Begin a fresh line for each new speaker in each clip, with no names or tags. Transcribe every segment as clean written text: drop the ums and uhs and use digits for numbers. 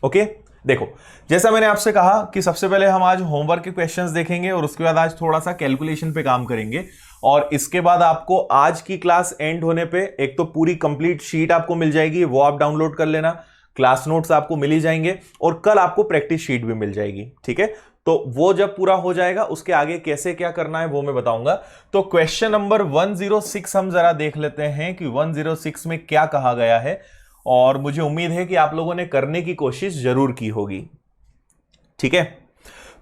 Okay देखो, जैसा मैंने आपसे कहा कि सबसे पहले हम आज होमवर्क के क्वेश्चंस देखेंगे और उसके बाद आज थोड़ा सा कैलकुलेशन पे काम करेंगे, और इसके बाद आपको आज की क्लास एंड होने पे एक तो पूरी कंप्लीट शीट आपको मिल जाएगी, वो आप डाउनलोड कर लेना, क्लास नोट्स आपको मिल ही जाएंगे, और कल आपको प्रैक्टिस शीट भी मिल जाएगी। ठीक है, तो वो जब पूरा हो जाएगा उसके आगे कैसे क्या करना है वो मैं बताऊंगा। तो क्वेश्चन नंबर 106 हम जरा देख लेते हैं कि 106 में क्या कहा गया है, और मुझे उम्मीद है कि आप लोगों ने करने की कोशिश जरूर की होगी। ठीक है,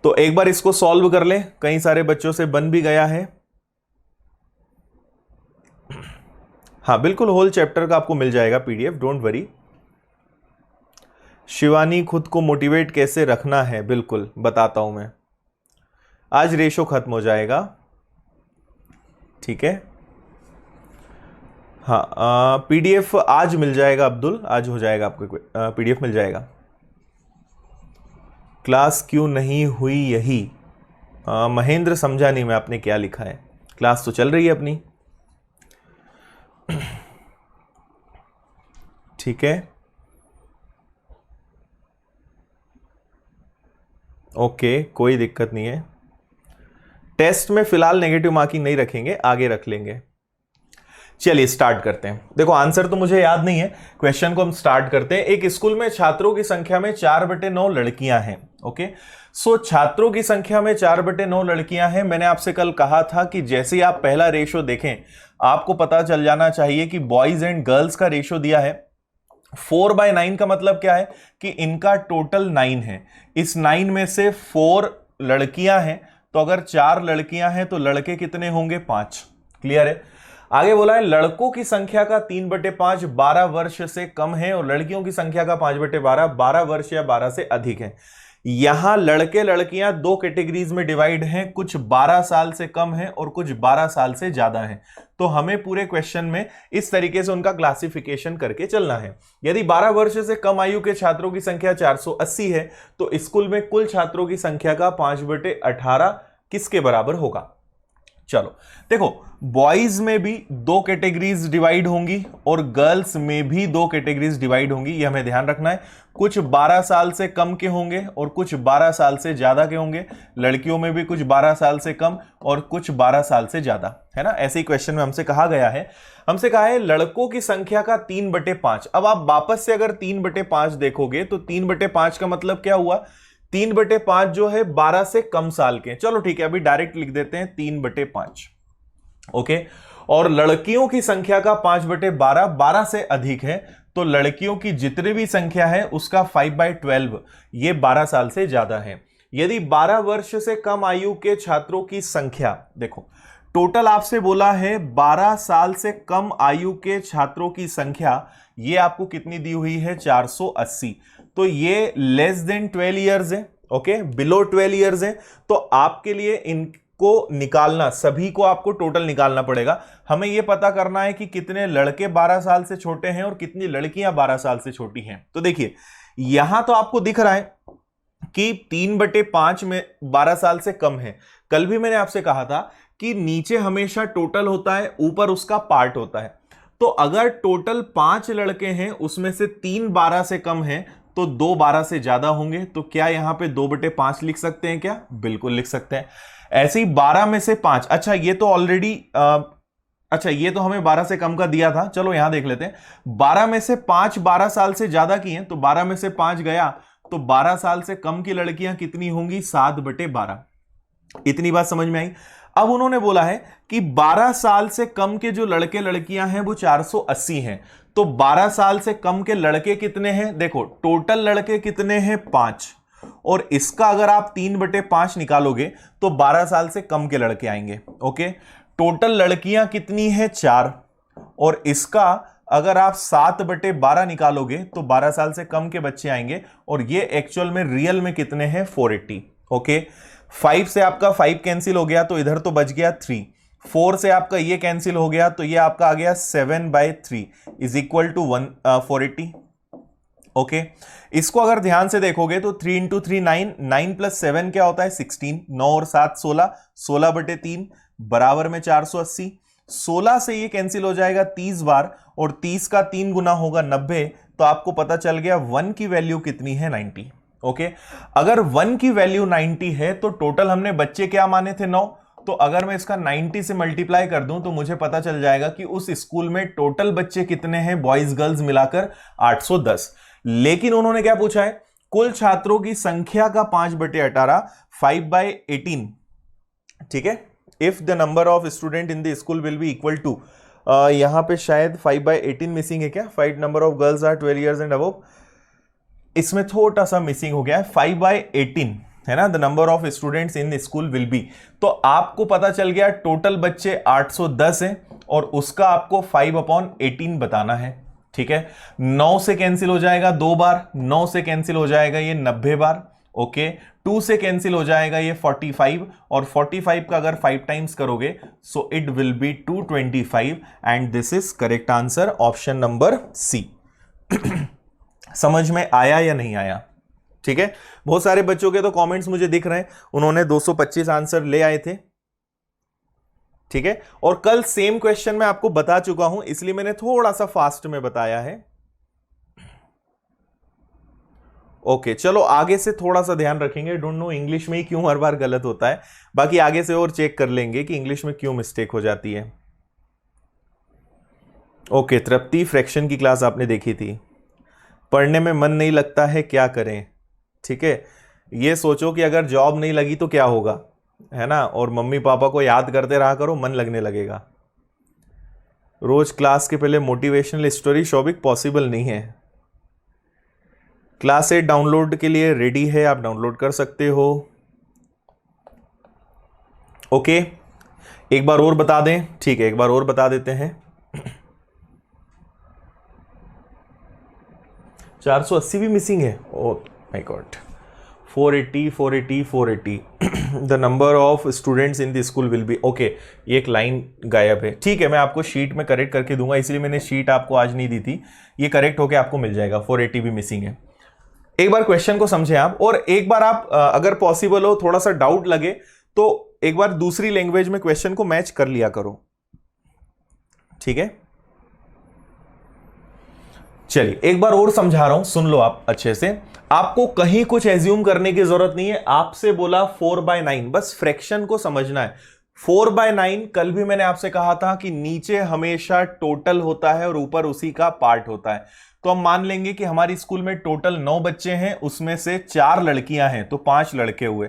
तो एक बार इसको सॉल्व कर ले, कई सारे बच्चों से बन भी गया है। हाँ बिल्कुल, होल चैप्टर का आपको मिल जाएगा पीडीएफ, डोंट वरी। शिवानी, खुद को मोटिवेट कैसे रखना है, बिल्कुल बताता हूं मैं, आज रेशो खत्म हो जाएगा। ठीक है, हाँ पीडीएफ आज मिल जाएगा अब्दुल, आज हो जाएगा आपको, पीडीएफ मिल जाएगा। क्लास क्यों नहीं हुई यही, महेंद्र समझा नहीं मैं आपने क्या लिखा है, क्लास तो चल रही है अपनी। ठीक है, ओके कोई दिक्कत नहीं है, टेस्ट में फिलहाल नेगेटिव मार्किंग नहीं रखेंगे, आगे रख लेंगे। चलिए स्टार्ट करते हैं। देखो आंसर तो मुझे याद नहीं है, क्वेश्चन को हम स्टार्ट करते हैं। एक स्कूल में छात्रों की संख्या में 4/9 लड़कियां हैं। ओके, सो छात्रों की संख्या में 4/9 लड़कियां हैं। मैंने आपसे कल कहा था कि जैसे ही आप पहला रेशो देखें आपको पता चल जाना चाहिए कि बॉयज एंड गर्ल्स का रेशो दिया है 4/9 का मतलब क्या है कि इनका टोटल 9 है, इस 9 में से 4 लड़कियां हैं, तो अगर 4 लड़कियां हैं तो लड़के कितने होंगे, 5। क्लियर है। आगे बोला है लड़कों की संख्या का 3/5 12 वर्ष से कम है, और लड़कियों की संख्या का 5/12 12 वर्ष या 12 से अधिक है। यहां लड़के लड़कियां दो कैटेगरीज में डिवाइड हैं, कुछ 12 साल से कम है और कुछ 12 साल से ज्यादा है। तो हमें पूरे क्वेश्चन में इस तरीके से उनका क्लासिफिकेशन करके चलना है। यदि 12 वर्ष से कम आयु के छात्रों की संख्या 480 है तो स्कूल में कुल छात्रों की संख्या का 5/18 किसके बराबर होगा। चलो देखो, बॉयज में भी दो कैटेगरीज डिवाइड होंगी और गर्ल्स में भी दो कैटेगरीज डिवाइड होंगी, ये हमें ध्यान रखना है। कुछ 12 साल से कम के होंगे और कुछ 12 साल से ज्यादा के होंगे। लड़कियों में भी कुछ 12 साल से कम और कुछ 12 साल से ज्यादा, है ना। ऐसे ही क्वेश्चन में हमसे कहा गया है, हमसे कहा है लड़कों की संख्या का 3/5। अब आप वापस से अगर 3/5 देखोगे तो 3/5 का मतलब क्या हुआ, 3/5 जो है 12 से कम साल के। चलो ठीक है, अभी डायरेक्ट लिख देते हैं 3/5। ओके, और लड़कियों की संख्या का 5/12 12 से अधिक है, तो लड़कियों की जितनी भी संख्या है उसका 5/12 ये 12 साल से ज्यादा है। यदि 12 वर्ष से कम आयु के छात्रों की संख्या, देखो टोटल आपसे बोला है 12 साल से कम आयु के छात्रों की संख्या, ये आपको कितनी दी हुई है, 480। तो ये लेस देन 12 ईयर्स है, ओके, बिलो 12 ईयर्स है। तो आपके लिए इनको निकालना, सभी को आपको टोटल निकालना पड़ेगा। हमें यह पता करना है कि कितने लड़के 12 साल से छोटे हैं और कितनी लड़कियां 12 साल से छोटी हैं। तो देखिए यहां तो आपको दिख रहा है कि 3/5 में 12 साल से कम है। कल भी मैंने आपसे कहा था कि नीचे हमेशा टोटल होता है, ऊपर उसका पार्ट होता है। तो अगर टोटल 5 लड़के हैं उसमें से 3 12 से कम हैं तो 2 12 से ज्यादा होंगे। तो क्या यहां पे 2/5 लिख सकते हैं क्या, बिल्कुल लिख सकते हैं। ऐसे ही 12 में से 5, अच्छा ये तो ऑलरेडी अच्छा ये तो हमें 12 से कम का दिया था, चलो यहां देख लेते हैं। 12 में से 5 12 साल से ज्यादा की हैं, तो 12 में से 5 गया, तो 12 साल से कम की लड़कियां कितनी होंगी, 7/12। इतनी बात समझ में आई। अब उन्होंने बोला है कि 12 साल से कम के जो लड़के लड़कियां हैं वो 480 हैं। तो 12 साल से कम के लड़के कितने हैं, देखो टोटल लड़के कितने हैं, 5, और इसका अगर आप 3/5 निकालोगे तो 12 साल से कम के लड़के आएंगे। ओके, टोटल लड़कियां कितनी है, 4, और इसका अगर आप 7/12 निकालोगे तो 12 साल से कम के बच्चे आएंगे, और ये एक्चुअल में रियल में कितने हैं, 480। ओके, 5 से आपका 5 कैंसिल हो गया तो इधर तो बच गया 3, 4 से आपका ये कैंसिल हो गया तो ये आपका आ गया 7/3 इज इक्वल टू 480। ओके, इसको अगर ध्यान से देखोगे तो 3 × 3 9, 9 + 7 क्या होता है, 16, 9 और 7 16, 16/3 बराबर में 480। 16 से ये कैंसिल हो जाएगा 30 बार, और 30 का 3 गुना होगा 90, तो आपको पता चल गया 1 की वैल्यू कितनी है 90। ओके, अगर 1 की वैल्यू 90 है तो टोटल हमने बच्चे क्या माने थे 9, तो अगर मैं इसका 90 से मल्टीप्लाई कर दूं तो मुझे पता चल जाएगा कि उस स्कूल में टोटल बच्चे कितने हैं बॉयज गर्ल्स मिलाकर 810। लेकिन उन्होंने क्या पूछा है, कुल छात्रों की संख्या का 5/18 5/18, ठीक है। If the number of student in the school will be equal to, यहां पे शायद 5/18 मिसिंग है क्या, 5 number of girls are 12 years and above, इसमें थोड़ा सा मिसिंग हो गया है, 5/18 है ना, the number of students in school will B. तो आपको पता चल गया टोटल बच्चे 810 हैं और उसका आपको 5/18 बताना है, ठीक है। 9 से कैंसिल हो जाएगा 2 बार, 9 से कैंसिल हो जाएगा ये 90 बार, ओके। 2 से कैंसिल हो जाएगा ये 45, और 45 का अगर 5 टाइम्स करोगे so it will be 225, and this is correct answer, option number C. समझ में आया या नहीं आया, ठीक है। बहुत सारे बच्चों के तो कमेंट्स मुझे दिख रहे हैं, उन्होंने 225 आंसर ले आए थे, ठीक है। और कल सेम क्वेश्चन मैं आपको बता चुका हूं, इसलिए मैंने थोड़ा सा फास्ट में बताया है। ओके, चलो आगे से थोड़ा सा ध्यान रखेंगे। डोंट नो इंग्लिश में ही क्यों हर बार गलत होता है, बाकी आगे से और चेक कर लेंगे कि इंग्लिश में क्यों मिस्टेक हो जाती है। ओके, तृप्ति फ्रैक्शन की क्लास आपने देखी थी, पढ़ने में मन नहीं लगता है, क्या करें, ठीक है। ये सोचो कि अगर जॉब नहीं लगी तो क्या होगा, है ना, और मम्मी पापा को याद करते रहा करो, मन लगने लगेगा। रोज क्लास के पहले मोटिवेशनल स्टोरी, शौविक पॉसिबल नहीं है। क्लास 8 डाउनलोड के लिए रेडी है, आप डाउनलोड कर सकते हो। ओके, एक बार और बता दें, ठीक है, एक बार और बता देते हैं। 480 भी मिसिंग है, oh my God. 480 480 480 the number of students in the school will B, okay, ये एक लाइन गायब है, ठीक है, मैं आपको शीट में करेक्ट करके दूंगा, इसलिए मैंने शीट आपको आज नहीं दी थी, ये करेक्ट होके आपको मिल जाएगा। 480 भी मिसिंग है। एक बार क्वेश्चन को समझें आप, और एक बार आप अगर पॉसिबल हो, थोड़ा सा डाउट लगे तो एक बार दूसरी लैंग्वेज में क्वेश्चन को मैच कर लिया करो, ठीक है। चलिए एक बार और समझा रहा हूं, सुन लो आप अच्छे से। आपको कहीं कुछ एज्यूम करने की जरूरत नहीं है, आपसे बोला 4/9, बस फ्रैक्शन को समझना है। 4/9 कल भी मैंने आपसे कहा था कि नीचे हमेशा टोटल होता है और ऊपर उसी का पार्ट होता है। तो हम मान लेंगे कि हमारी स्कूल में टोटल 9 बच्चे हैं, उसमें से 4 लड़कियां हैं, तो 5 लड़के हुए।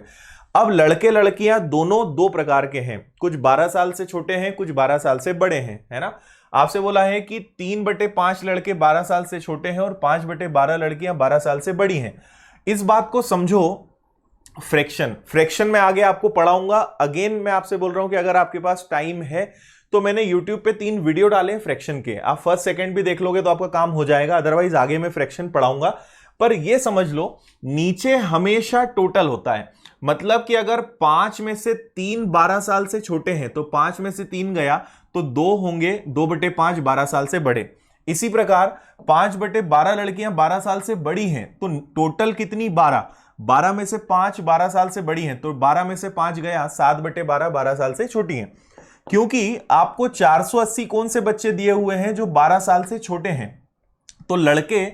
अब लड़के लड़कियां दोनों 2 प्रकार के हैं, कुछ 12 साल से छोटे हैं, कुछ 12 साल से बड़े हैं, है ना। आपसे बोला है कि 3/5 लड़के 12 साल से छोटे हैं और 5/12 लड़कियां 12 साल से बड़ी हैं। इस बात को समझो। फ्रैक्शन में आगे आपको पढ़ाऊंगा। अगेन मैं आपसे बोल रहा हूं कि अगर आपके पास टाइम है तो मैंने YouTube पे 3 वीडियो डाले हैं फ्रैक्शन के, आप फर्स्ट सेकंड भी देख लोगे तो आपका काम हो जाएगा, अदरवाइज आगे मैं फ्रैक्शन पढ़ाऊंगा। पर ये समझ लो नीचे हमेशा टोटल होता है, मतलब कि अगर 5 में से 3 12 साल से छोटे हैं तो 5 में से 3 गया तो 2 होंगे, 2/5 12 साल से बड़े। इसी प्रकार 5/12 लड़कियां 12 साल से बड़ी हैं, तो टोटल कितनी 12, 12 में से 5 12 साल से बड़ी हैं, तो 12 में से 5 गया, 7/12 12 साल से छोटी हैं। क्योंकि आपको 480 कौन से बच्चे दिए हुए हैं जो 12 साल से छोटे हैं, तो लड़के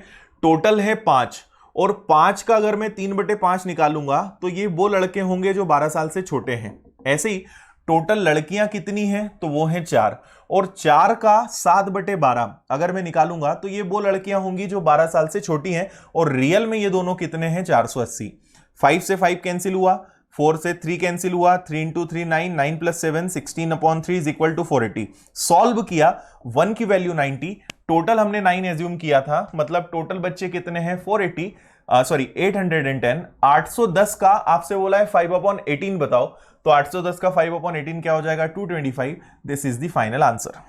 टोटल है 5, और 5 का अगर मैं 3/5 निकालूंगा तो ये वो लड़के होंगे जो 12 साल से छोटे हैं। ऐसे ही टोटल लड़कियां कितनी हैं, तो वो हैं 4, और 4 का 7/12 अगर मैं निकालूंगा तो ये वो लड़कियां होंगी जो 12 साल से छोटी हैं, और रियल में ये दोनों कितने हैं 480। 5 से 5 कैंसिल हुआ, 4 से 3 कैंसिल हुआ, 3 × 3 9, 9 + 7 16/3 इज इक्वल टू 480। सॉल्व किया, 1 की वैल्यू 90, टोटल हमने 9 एज्यूम किया था, मतलब टोटल बच्चे कितने हैं 480, सॉरी 810। 810 का आपसे बोला है 5/18 बताओ, तो 810 का 5/18 क्या हो जाएगा 225। This is the final answer,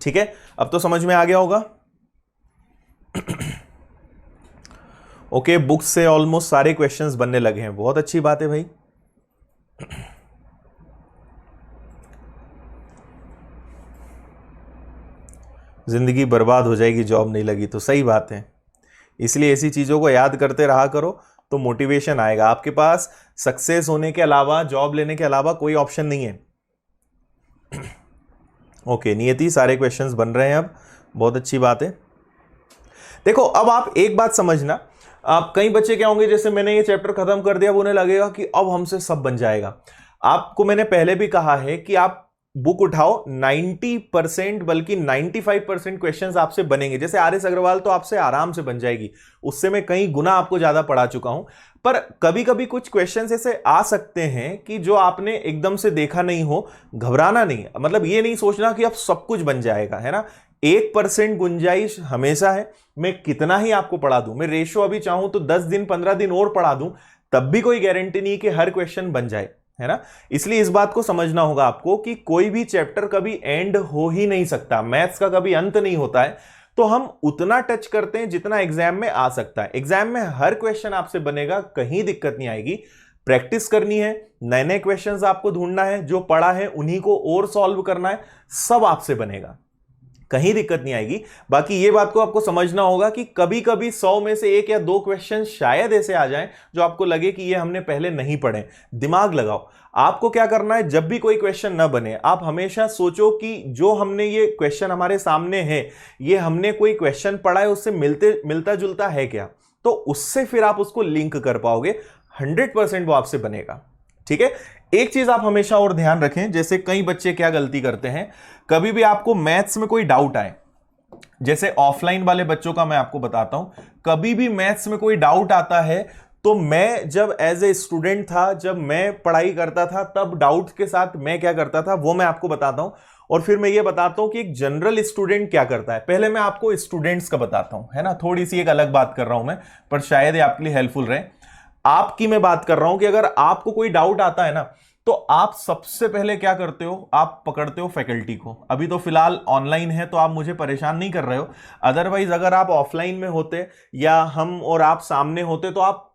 ठीक है। अब तो समझ में आ गया होगा। ओके, बुक्स से ऑलमोस्ट सारे क्वेश्चंस बनने लगे हैं, बहुत अच्छी बात है भाई। जिंदगी बर्बाद हो जाएगी जॉब नहीं लगी तो, सही बात है। इसलिए ऐसी चीजों को याद करते रहा करो तो मोटिवेशन आएगा। आपके पास सक्सेस होने के अलावा, जॉब लेने के अलावा कोई ऑप्शन नहीं है। ओके, नियति सारे क्वेश्चंस बन रहे हैं अब, बहुत अच्छी बात है। देखो अब आप एक बात समझना, आप कई बच्चे क्या होंगे, जैसे मैंने ये चैप्टर खत्म कर दिया, अब उन्हें लगेगा कि अब हमसे सब बन जाएगा। आपको मैंने पहले भी कहा है कि आप बुक उठाओ, 90% बल्कि 95% क्वेश्चंस आपसे बनेंगे। जैसे आर.एस. अग्रवाल तो आपसे आराम से बन जाएगी, उससे मैं कई गुना आपको ज्यादा पढ़ा चुका हूं। पर कभी कभी कुछ क्वेश्चंस ऐसे आ सकते हैं कि जो आपने एकदम से देखा नहीं हो। घबराना नहीं, मतलब ये नहीं सोचना कि अब सब कुछ बन जाएगा, है ना। 1% गुंजाइश हमेशा है। मैं कितना ही आपको पढ़ा दूं, मैं रेशो अभी चाहूं तो 10 दिन 15 दिन और पढ़ा दूं, तब भी कोई गारंटी नहीं कि हर क्वेश्चन बन जाए, है ना। इसलिए इस बात को समझना होगा आपको कि कोई भी चैप्टर कभी एंड हो ही नहीं सकता, मैथ्स का कभी अंत नहीं होता है। तो हम उतना टच करते हैं जितना एग्जाम में आ सकता है। एग्जाम में हर क्वेश्चन आपसे बनेगा, कहीं दिक्कत नहीं आएगी। प्रैक्टिस करनी है, नए नए क्वेश्चंस आपको ढूंढना है, जो पढ़ा है उन्हीं को और सॉल्व करना है, सब आपसे बनेगा, कहीं दिक्कत नहीं आएगी। बाकी ये बात को आपको समझना होगा कि कभी कभी 100 में से 1 या 2 क्वेश्चन शायद ऐसे आ जाएं जो आपको लगे कि ये हमने पहले नहीं पढ़े। दिमाग लगाओ। आपको क्या करना है, जब भी कोई क्वेश्चन ना बने, आप हमेशा सोचो कि जो हमने ये क्वेश्चन हमारे सामने है, ये हमने कोई क्वेश्चन पढ़ा है उससे मिलता जुलता है क्या, तो उससे फिर आप उसको लिंक कर पाओगे। 100% वो आपसे बनेगा, ठीक है। एक चीज आप हमेशा और ध्यान रखें, जैसे कई बच्चे क्या गलती करते हैं, कभी भी आपको मैथ्स में कोई डाउट आए, जैसे ऑफलाइन वाले बच्चों का मैं आपको बताता हूं, कभी भी मैथ्स में कोई डाउट आता है तो मैं जब एज ए स्टूडेंट था, जब मैं पढ़ाई करता था, तब डाउट के साथ मैं क्या करता था वो मैं आपको बताता हूं। और फिर मैं ये बताता हूं कि एक जनरल स्टूडेंट क्या करता है। पहले मैं आपको स्टूडेंट्स का बताता हूं, है ना, थोड़ी सी एक अलग बात कर रहा हूं मैं, पर शायद ये आपके लिए हेल्पफुल रहे। आपकी मैं बात कर रहा हूं कि अगर आपको कोई डाउट आता है ना, तो आप सबसे पहले क्या करते हो, आप पकड़ते हो फैकल्टी को। अभी तो फिलहाल ऑनलाइन है तो आप मुझे परेशान नहीं कर रहे हो, अदरवाइज अगर आप ऑफलाइन में होते या हम और आप सामने होते, तो आप,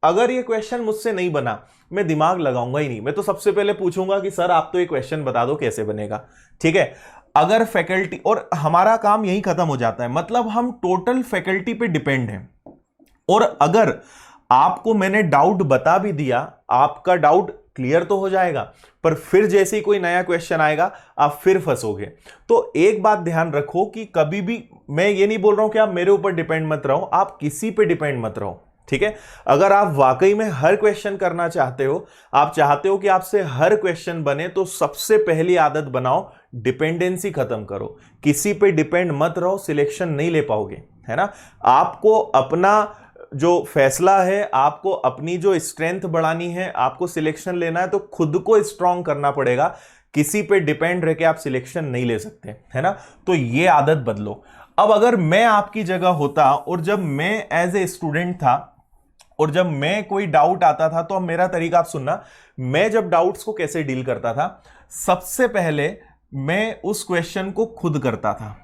अगर ये क्वेश्चन मुझसे नहीं बना, मैं दिमाग लगाऊंगा ही नहीं, मैं तो सबसे पहले पूछूंगा कि सर आप तो ये क्वेश्चन बता दो कैसे बनेगा, ठीक है। अगर फैकल्टी, और हमारा काम यही खत्म हो जाता है, मतलब हम टोटल फैकल्टी पे डिपेंड हैं। और अगर आपको मैंने डाउट बता भी दिया, आपका डाउट क्लियर तो हो जाएगा, पर फिर जैसे ही कोई नया क्वेश्चन आएगा आप फिर फंसोगे। तो एक बात ध्यान रखो कि कभी भी, मैं ये नहीं बोल रहा हूं कि आप मेरे ऊपर डिपेंड मत रहो, आप किसी पे डिपेंड मत रहो, ठीक है। अगर आप वाकई में हर क्वेश्चन करना चाहते हो, आप चाहते हो कि आपसे हर क्वेश्चन बने, तो सबसे पहली आदत बनाओ, डिपेंडेंसी खत्म करो। किसी पे डिपेंड मत रहो, सिलेक्शन नहीं ले पाओगे, है ना। आपको अपना जो फैसला है, आपको अपनी जो स्ट्रेंथ बढ़ानी है, आपको सिलेक्शन लेना है, तो खुद को स्ट्रांग करना पड़ेगा। किसी पे डिपेंड रह के आप सिलेक्शन नहीं ले सकते, है ना। तो ये आदत बदलो। अब अगर मैं आपकी जगह होता और जब मैं एज ए स्टूडेंट था और जब मैं कोई डाउट आता था, तो अब मेरा तरीका आप सुनना। मैं जब डाउट्स को कैसे डील करता था, सबसे पहले मैं उस क्वेश्चन को खुद करता था,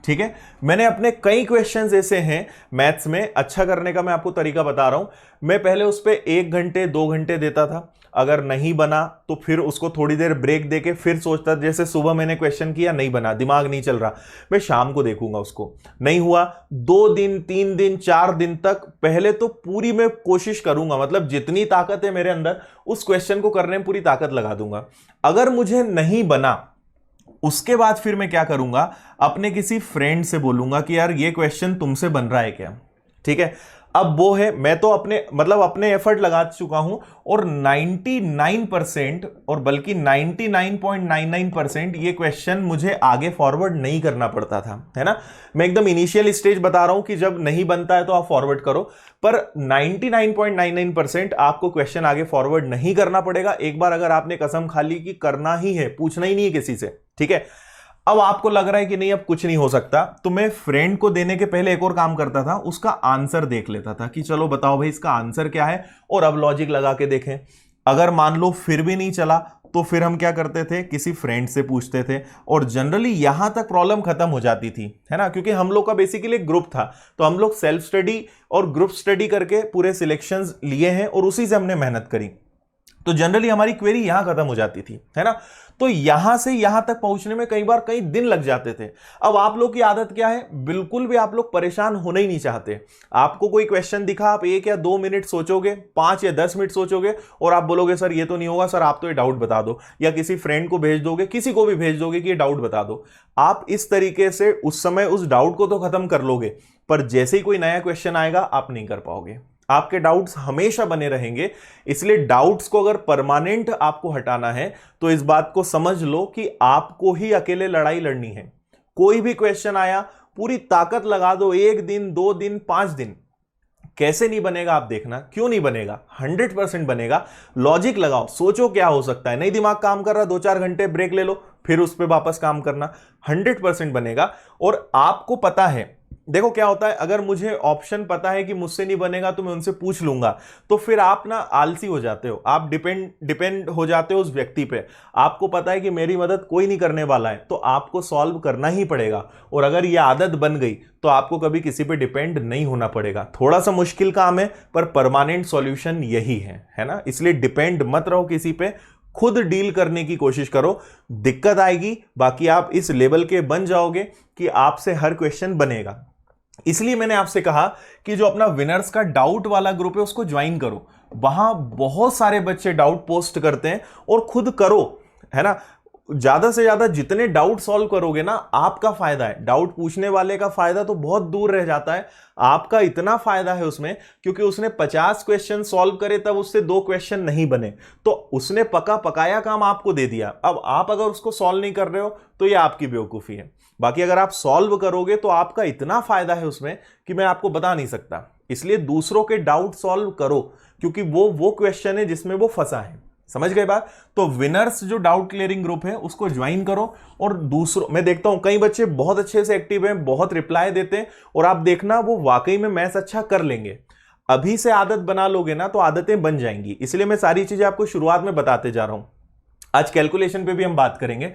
ठीक है। मैंने अपने कई क्वेश्चंस ऐसे हैं मैथ्स में, अच्छा करने का मैं आपको तरीका बता रहा हूं। मैं पहले उस पर 1 घंटे 2 घंटे देता था, अगर नहीं बना तो फिर उसको थोड़ी देर ब्रेक देके फिर सोचता, जैसे सुबह मैंने क्वेश्चन किया, नहीं बना, दिमाग नहीं चल रहा, मैं शाम को देखूंगा उसको। नहीं हुआ, 2 दिन 3 दिन 4 दिन तक पहले तो पूरी मैं कोशिश करूंगा, मतलब जितनी ताकत है मेरे अंदर उस क्वेश्चन को करने में पूरी ताकत लगा दूंगा। अगर मुझे नहीं बना, उसके बाद फिर मैं क्या करूंगा, अपने किसी फ्रेंड से बोलूंगा कि यार ये क्वेश्चन तुमसे बन रहा है क्या, ठीक है। अब वो है, मैं तो अपने एफर्ट लगा चुका हूं, और 99% और बल्कि 99.99% ये क्वेश्चन मुझे आगे फॉरवर्ड नहीं करना पड़ता था, है ना। मैं एकदम इनिशियल स्टेज बता रहा हूं कि जब नहीं बनता है तो आप फॉरवर्ड करो, पर 99.99% आपको क्वेश्चन आगे फॉरवर्ड नहीं करना पड़ेगा। एक बार अगर आपने कसम खा ली कि करना ही है, पूछना ही नहीं है किसी से, ठीक है। अब आपको लग रहा है कि नहीं अब कुछ नहीं हो सकता, तो मैं फ्रेंड को देने के पहले एक और काम करता था, उसका आंसर देख लेता था कि चलो बताओ भाई इसका आंसर क्या है, और अब लॉजिक लगा के देखें। अगर मान लो फिर भी नहीं चला, तो फिर हम क्या करते थे, किसी फ्रेंड से पूछते थे, और जनरली यहां तक प्रॉब्लम खत्म हो जाती थी, है ना। क्योंकि हम लोग का बेसिकली एक ग्रुप था, तो हम लोग सेल्फ स्टडी और ग्रुप स्टडी करके पूरे सिलेक्शंस लिए हैं और उसी से हमने मेहनत करी, तो जनरली हमारी क्वेरी यहां खत्म हो जाती थी, है ना। तो यहां से यहां तक पहुंचने में कई बार कई दिन लग जाते थे। अब आप लोग की आदत क्या है, बिल्कुल भी आप लोग परेशान होना ही नहीं चाहते। आपको कोई क्वेश्चन दिखा, आप 1 या 2 मिनट सोचोगे, 5 या 10 मिनट सोचोगे, और आप बोलोगे सर ये तो नहीं होगा, सर आप तो ये डाउट बता दो, या किसी फ्रेंड को भेज दोगे, किसी को भी भेज दोगे कि ये डाउट बता दो। आप इस तरीके से उस समय उस डाउट को तो खत्म कर लोगे, पर जैसे ही कोई नया क्वेश्चन आएगा आप नहीं कर पाओगे, आपके डाउट्स हमेशा बने रहेंगे। इसलिए डाउट्स को अगर परमानेंट आपको हटाना है तो इस बात को समझ लो कि आपको ही अकेले लड़ाई लड़नी है। कोई भी क्वेश्चन आया पूरी ताकत लगा दो, 1 दिन 2 दिन 5 दिन, कैसे नहीं बनेगा आप देखना। क्यों नहीं बनेगा? 100% बनेगा। लॉजिक लगाओ, सोचो क्या हो सकता है, नहीं दिमाग काम कर रहा 2-4 घंटे ब्रेक ले लो, फिर उस पर वापस काम करना, 100% बनेगा। और आपको पता है, देखो क्या होता है, अगर मुझे ऑप्शन पता है कि मुझसे नहीं बनेगा तो मैं उनसे पूछ लूंगा, तो फिर आप ना आलसी हो जाते हो, आप डिपेंड हो जाते हो उस व्यक्ति पे। आपको पता है कि मेरी मदद कोई नहीं करने वाला है, तो आपको सॉल्व करना ही पड़ेगा। और अगर ये आदत बन गई तो आपको कभी किसी पे डिपेंड नहीं होना पड़ेगा। थोड़ा सा मुश्किल काम है पर परमानेंट सॉल्यूशन यही है ना। इसलिए डिपेंड मत रहो किसी पे, खुद डील करने की कोशिश करो। दिक्कत आएगी, बाकी आप इस लेवल के बन जाओगे कि आपसे हर क्वेश्चन बनेगा। इसलिए मैंने आपसे कहा कि जो अपना विनर्स का डाउट वाला ग्रुप है उसको ज्वाइन करो। वहां बहुत सारे बच्चे डाउट पोस्ट करते हैं और खुद करो, है ना। ज्यादा से ज्यादा जितने डाउट सॉल्व करोगे ना, आपका फायदा है। डाउट पूछने वाले का फायदा तो बहुत दूर रह जाता है, आपका इतना फायदा है उसमें, क्योंकि उसने 50 क्वेश्चन सॉल्व करे तब उससे 2 क्वेश्चन नहीं बने, तो उसने पका पकाया काम आपको दे दिया। अब आप अगर उसको सॉल्व नहीं कर रहे हो तो ये आपकी बेवकूफी है। बाकी अगर आप सॉल्व करोगे तो आपका इतना फायदा है उसमें कि मैं आपको बता नहीं सकता। इसलिए दूसरों के डाउट सॉल्व करो, क्योंकि वो क्वेश्चन है जिसमें वो फंसा है। समझ गए बात? तो विनर्स जो डाउट क्लियरिंग ग्रुप है उसको ज्वाइन करो। और दूसरों, मैं देखता हूं कई बच्चे बहुत अच्छे से एक्टिव हैं, बहुत रिप्लाई देते हैं, और आप देखना वो वाकई में मैथ्स अच्छा कर लेंगे। अभी से आदत बना लोगे ना तो आदतें बन जाएंगी। इसलिए मैं सारी चीजें आपको शुरुआत में बताते जा रहा हूं। आज कैलकुलेशन पे भी हम बात करेंगे,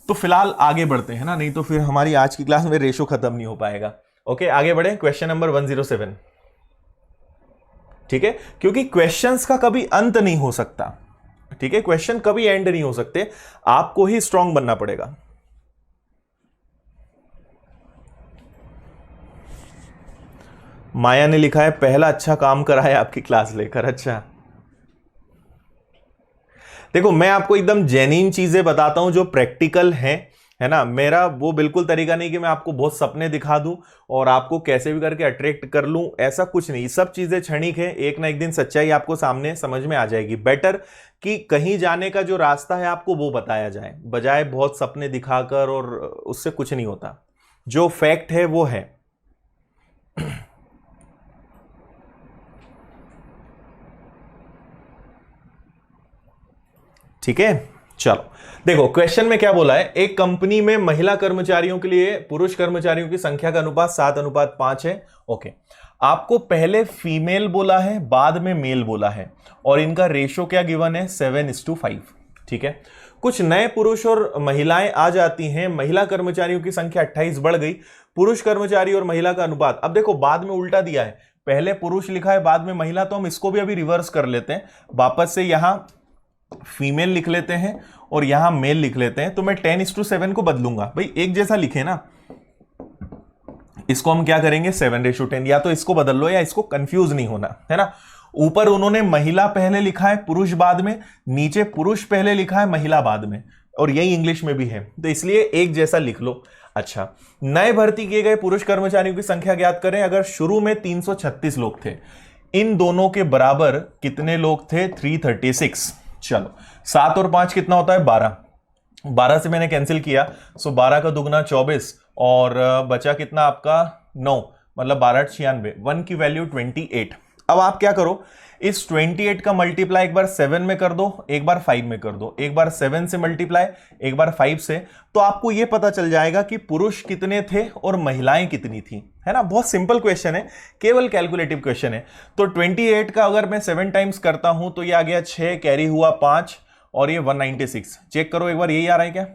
तो फिलहाल आगे बढ़ते हैं ना, नहीं तो फिर हमारी आज की क्लास में रेशो खत्म नहीं हो पाएगा। ओके, आगे बढ़े। क्वेश्चन नंबर 107, ठीक है, क्योंकि क्वेश्चंस का कभी अंत नहीं हो सकता, ठीक है, क्वेश्चन कभी एंड नहीं हो सकते, आपको ही स्ट्रांग बनना पड़ेगा। माया ने लिखा है पहला अच्छा काम करा है आपकी क्लास लेकर। अच्छा, देखो मैं आपको एकदम जेन्युइन चीजें बताता हूं जो प्रैक्टिकल हैं, है ना। मेरा वो बिल्कुल तरीका नहीं कि मैं आपको बहुत सपने दिखा दूं और आपको कैसे भी करके अट्रैक्ट कर लूं, ऐसा कुछ नहीं। सब चीजें क्षणिक है, एक ना एक दिन सच्चाई आपको सामने समझ में आ जाएगी। बेटर कि कहीं जाने का जो रास्ता है आपको वो बताया जाए, बजाय बहुत सपने दिखाकर, और उससे कुछ नहीं होता। जो फैक्ट है वो है। ठीक है, चलो देखो क्वेश्चन में क्या बोला है। एक कंपनी में महिला कर्मचारियों के लिए पुरुष कर्मचारियों की संख्या का अनुपात 7:5 है। ओके, आपको पहले फीमेल बोला है, बाद में मेल बोला है, और इनका रेशो क्या गिवन है? 7:5। ठीक है, कुछ नए पुरुष और महिलाएं आ जाती हैं, महिला कर्मचारियों की संख्या 28 बढ़ गई, पुरुष कर्मचारी और महिला का अनुपात। अब देखो बाद में उल्टा दिया है, पहले पुरुष लिखा है बाद में महिला, तो हम इसको भी अभी रिवर्स कर लेते हैं। वापस से यहां फीमेल लिख लेते हैं और यहां मेल लिख लेते हैं। तो मैं 10:7 को बदलूंगा, भाई एक जैसा लिखे ना, इसको हम क्या करेंगे 7:10। या तो इसको बदल लो या इसको कंफ्यूज नहीं होना, है ना। ऊपर उन्होंने महिला पहले लिखा है पुरुष बाद में, नीचे पुरुष पहले लिखा है महिला बाद में, और यही इंग्लिश में भी है, तो इसलिए एक जैसा लिख लो। अच्छा, नए भर्ती किए गए पुरुष कर्मचारियों की संख्या ज्ञात करें। अगर शुरू में 336 लोग थे, इन दोनों के बराबर कितने लोग थे? 336। चलो 7 और 5 कितना होता है? 12। 12 से मैंने कैंसिल किया, सो 12 का दुगना 24, और बचा कितना आपका 9, मतलब 12×8 = 1 की वैल्यू 28। अब आप क्या करो, इस 28 का मल्टीप्लाई एक बार 7 में कर दो, एक बार 5 में कर दो, एक बार 7 से मल्टीप्लाई, एक बार 5 से, तो आपको यह पता चल जाएगा कि पुरुष कितने थे और महिलाएं कितनी थी, है ना। बहुत सिंपल क्वेश्चन है, केवल कैलकुलेटिव क्वेश्चन है। तो 28 का अगर मैं 7 टाइम्स करता हूं तो ये आ गया 6, कैरी हुआ 5, और ये 196। चेक करो एक बार, यही आ रहा है क्या?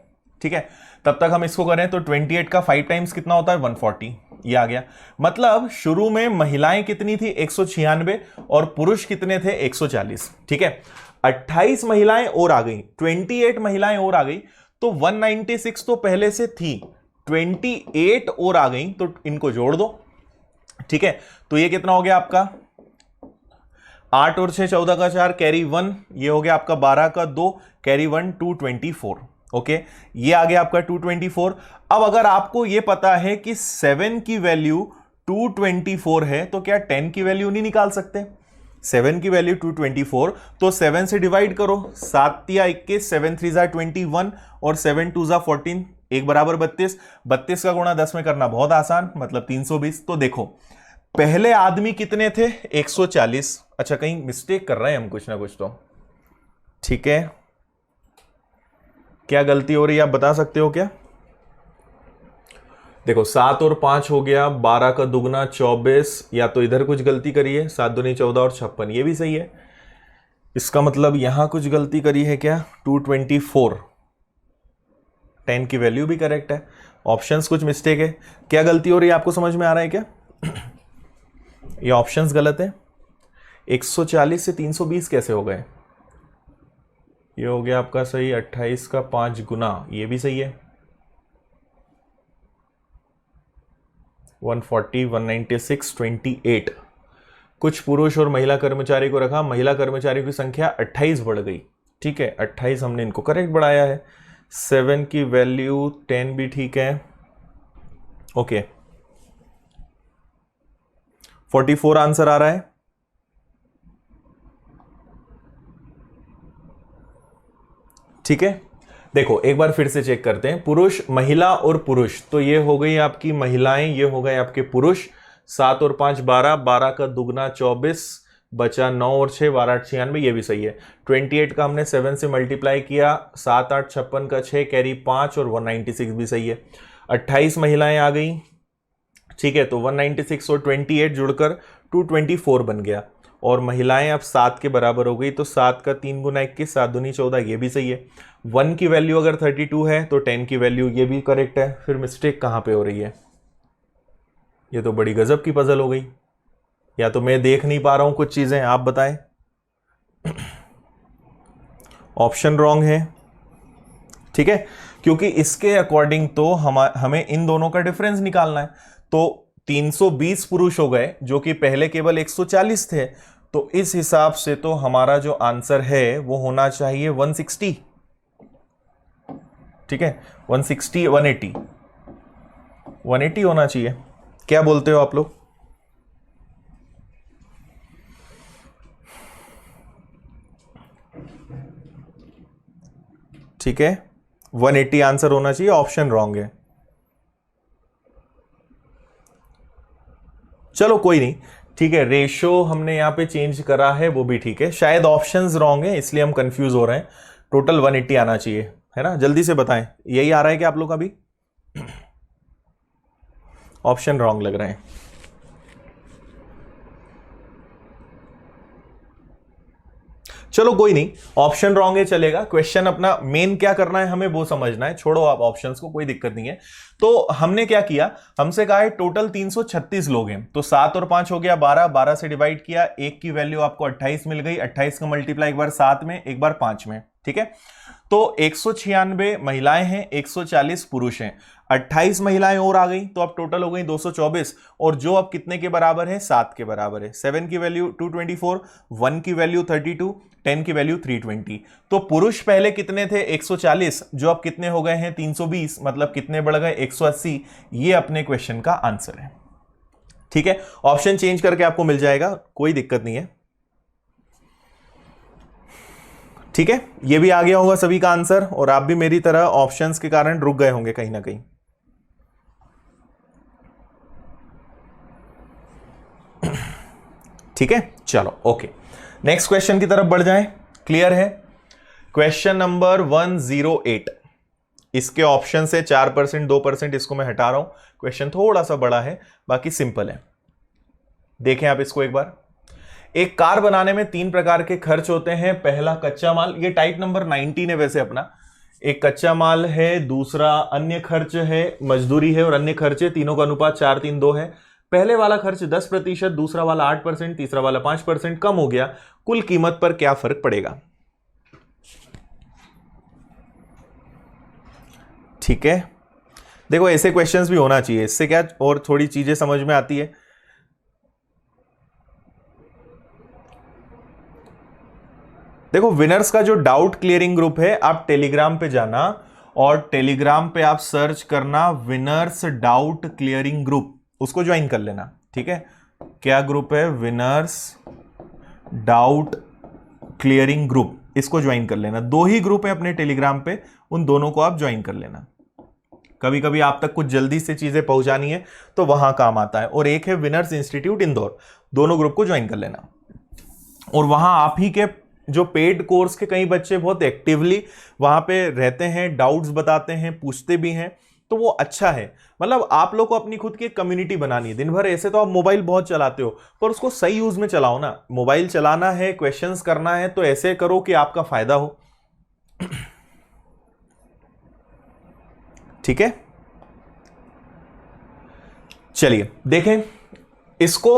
ठीक है, तब तक हम इसको करें तो 28 का 5 टाइम्स कितना होता है? 140। ये आ गया, मतलब शुरू में महिलाएं कितनी थी? 196, और पुरुष कितने थे? 140। ठीक है, 28 महिलाएं और आ गई, 28 महिलाएं और आ गई, तो 196 तो पहले से थी, 28 और आ गई, तो इनको जोड़ दो। ठीक है, तो ये कितना हो गया आपका? 8 और 6 14 का 4, कैरी 1, ये हो गया आपका 12 का 2, कैरी 1, 224। ओके, ये आ गया आपका 224। अब अगर आपको ये पता है कि 7 की वैल्यू 224 है तो क्या 10 की वैल्यू नहीं निकाल सकते? 7 की वैल्यू 224, तो 7 से डिवाइड करो, 7 या 21, 7 3 जा 21 और 7 2 जा 14, एक बराबर 32। 32 का गुणा 10 में करना बहुत आसान, मतलब 320। तो देखो पहले आदमी कितने थे? 140। अच्छा कहीं मिस्टेक कर रहे हैं हम कुछ ना कुछ तो, ठीक है, क्या गलती हो रही है आप बता सकते हो क्या? देखो 7 और 5 हो गया, 12 का दुगना 24, या तो इधर कुछ गलती करी है, 7 दूनी 14 और 56, ये भी सही है। इसका मतलब यहां कुछ गलती करी है क्या? 224, 10 की वैल्यू भी करेक्ट है, ऑप्शंस कुछ मिस्टेक है। क्या गलती हो रही है आपको समझ में आ रहा है क्या? ये ऑप्शंस गलत है। 140 से 320 कैसे हो गए? ये हो गया आपका सही, 28 का 5 गुना, ये भी सही है। 140, 196, 28। कुछ पुरुष और महिला कर्मचारी को रखा, महिला कर्मचारियों की संख्या 28 बढ़ गई, ठीक है, 28 हमने इनको करेक्ट बढ़ाया है। 7 की वैल्यू 10 भी ठीक है, ओके। 44 आंसर आ रहा है। ठीक है, देखो एक बार फिर से चेक करते हैं, पुरुष, महिला और पुरुष, तो ये हो गई आपकी महिलाएं, ये हो गए आपके पुरुष। 7 और 5 12, 12 का दुगना 24, बचा 9 और 6 12 8 96, ये भी सही है। 28 का हमने 7 से मल्टीप्लाई किया, 7 8 56 का 6 कैरी 5 और 196 भी सही है। 28 महिलाएं आ गई, ठीक है, तो 196 और 28 जुड़कर 224 बन गया, और महिलाएं अब 7 के बराबर हो गई, तो 7 का 3 गुना 21, 7 दूनी 14, ये भी सही है। 1 की वैल्यू अगर 32 है तो 10 की वैल्यू, ये भी करेक्ट है। फिर मिस्टेक कहां पे हो रही है? ये तो बड़ी गजब की पजल हो गई, या तो मैं देख नहीं पा रहा हूं कुछ चीजें, आप बताएं। ऑप्शन रॉन्ग है, ठीक है, क्योंकि इसके अकॉर्डिंग तो हमें इन दोनों का डिफरेंस निकालना है। तो 320 पुरुष हो गए जो कि पहले केवल 140 थे, तो इस हिसाब से तो हमारा जो आंसर है वो होना चाहिए 160, ठीक है, 160, 180, 180 होना चाहिए। क्या बोलते हो आप लोग? ठीक है, 180 आंसर होना चाहिए, ऑप्शन रॉन्ग है। चलो कोई नहीं, ठीक है, रेशो हमने यहां पे चेंज करा है, वो भी ठीक है, शायद ऑप्शंस रॉन्ग है इसलिए हम कंफ्यूज हो रहे हैं। टोटल 180 आना चाहिए, है ना? जल्दी से बताएं, यही आ रहा है कि आप लोग अभी ऑप्शन रॉन्ग लग रहे हैं। चलो कोई नहीं, ऑप्शन रॉन्ग है चलेगा, क्वेश्चन अपना मेन क्या करना है हमें वो समझना है, छोड़ो आप ऑप्शंस को, कोई दिक्कत नहीं है। तो हमने क्या किया, हमसे कहा है टोटल 336 लोग हैं, तो 7 और 5 हो गया 12, 12 से डिवाइड किया, एक की वैल्यू आपको 28 मिल गई, 28 का मल्टीप्लाई एक बार 7 में एक बार 5 में, ठीक है। तो 196 महिलाएं हैं, 140 पुरुष हैं, 28 महिलाएं और आ गई, तो अब टोटल हो गई 224, और जो अब कितने के बराबर है? 7 के बराबर है। 7 की वैल्यू 224, 1 की वैल्यू 32, 10 की वैल्यू 320। तो पुरुष पहले कितने थे? 140, जो अब कितने हो गए हैं? 320, मतलब कितने बढ़ गए? 180। ये अपने क्वेश्चन का आंसर है, ठीक है। ऑप्शन चेंज करके आपको मिल जाएगा, कोई दिक्कत नहीं है, ठीक है। ये भी आ गया होगा सभी का आंसर, और आप भी मेरी तरह ऑप्शंस के कारण रुक गए होंगे कहीं ना कहीं। ठीक है, चलो ओके, नेक्स्ट क्वेश्चन की तरफ बढ़ जाएं। क्लियर है? क्वेश्चन नंबर 108, इसके ऑप्शन से 4%, 2% इसको मैं हटा रहा हूं, क्वेश्चन थोड़ा सा बड़ा है, बाकी सिंपल है। देखें आप इसको एक बार। एक कार बनाने में 3 प्रकार के खर्च होते हैं। पहला कच्चा माल, ये टाइप नंबर 19 है वैसे अपना। एक कच्चा माल है, दूसरा अन्य खर्च है, मजदूरी है, और अन्य खर्च है, तीनों का अनुपात 4 3 2 है। पहले वाला खर्च 10%, दूसरा वाला 8%, तीसरा वाला 5% कम हो गया, कुल कीमत पर क्या फर्क पड़ेगा? ठीक है, देखो ऐसे क्वेश्चंस भी होना चाहिए, इससे क्या और थोड़ी चीजें समझ में आती है। देखो विनर्स का जो डाउट क्लियरिंग ग्रुप है, आप टेलीग्राम पे जाना और टेलीग्राम पे आप सर्च करना विनर्स डाउट क्लियरिंग ग्रुप, उसको ज्वाइन कर लेना, ठीक है, क्या ग्रुप है, विनर्स डाउट क्लियरिंग ग्रुप, इसको ज्वाइन कर लेना। 2 ही ग्रुप है अपने टेलीग्राम पे, उन दोनों को आप ज्वाइन कर लेना। कभी कभी आप तक कुछ जल्दी से चीजें पहुंचानी है तो वहां काम आता है। और एक है विनर्स इंस्टीट्यूट इंदौर, दोनों ग्रुप को ज्वाइन कर लेना। और वहां आप ही के जो पेड कोर्स के कई बच्चे बहुत एक्टिवली वहां पे रहते हैं, डाउट्स बताते हैं, पूछते भी हैं, तो वो अच्छा है। मतलब आप लोग को अपनी खुद की एक कम्युनिटी बनानी है। दिन भर ऐसे तो आप मोबाइल बहुत चलाते हो, पर उसको सही यूज में चलाओ ना। मोबाइल चलाना है, क्वेश्चंस करना है, तो ऐसे करो कि आपका फायदा हो। ठीक है, चलिए देखें इसको।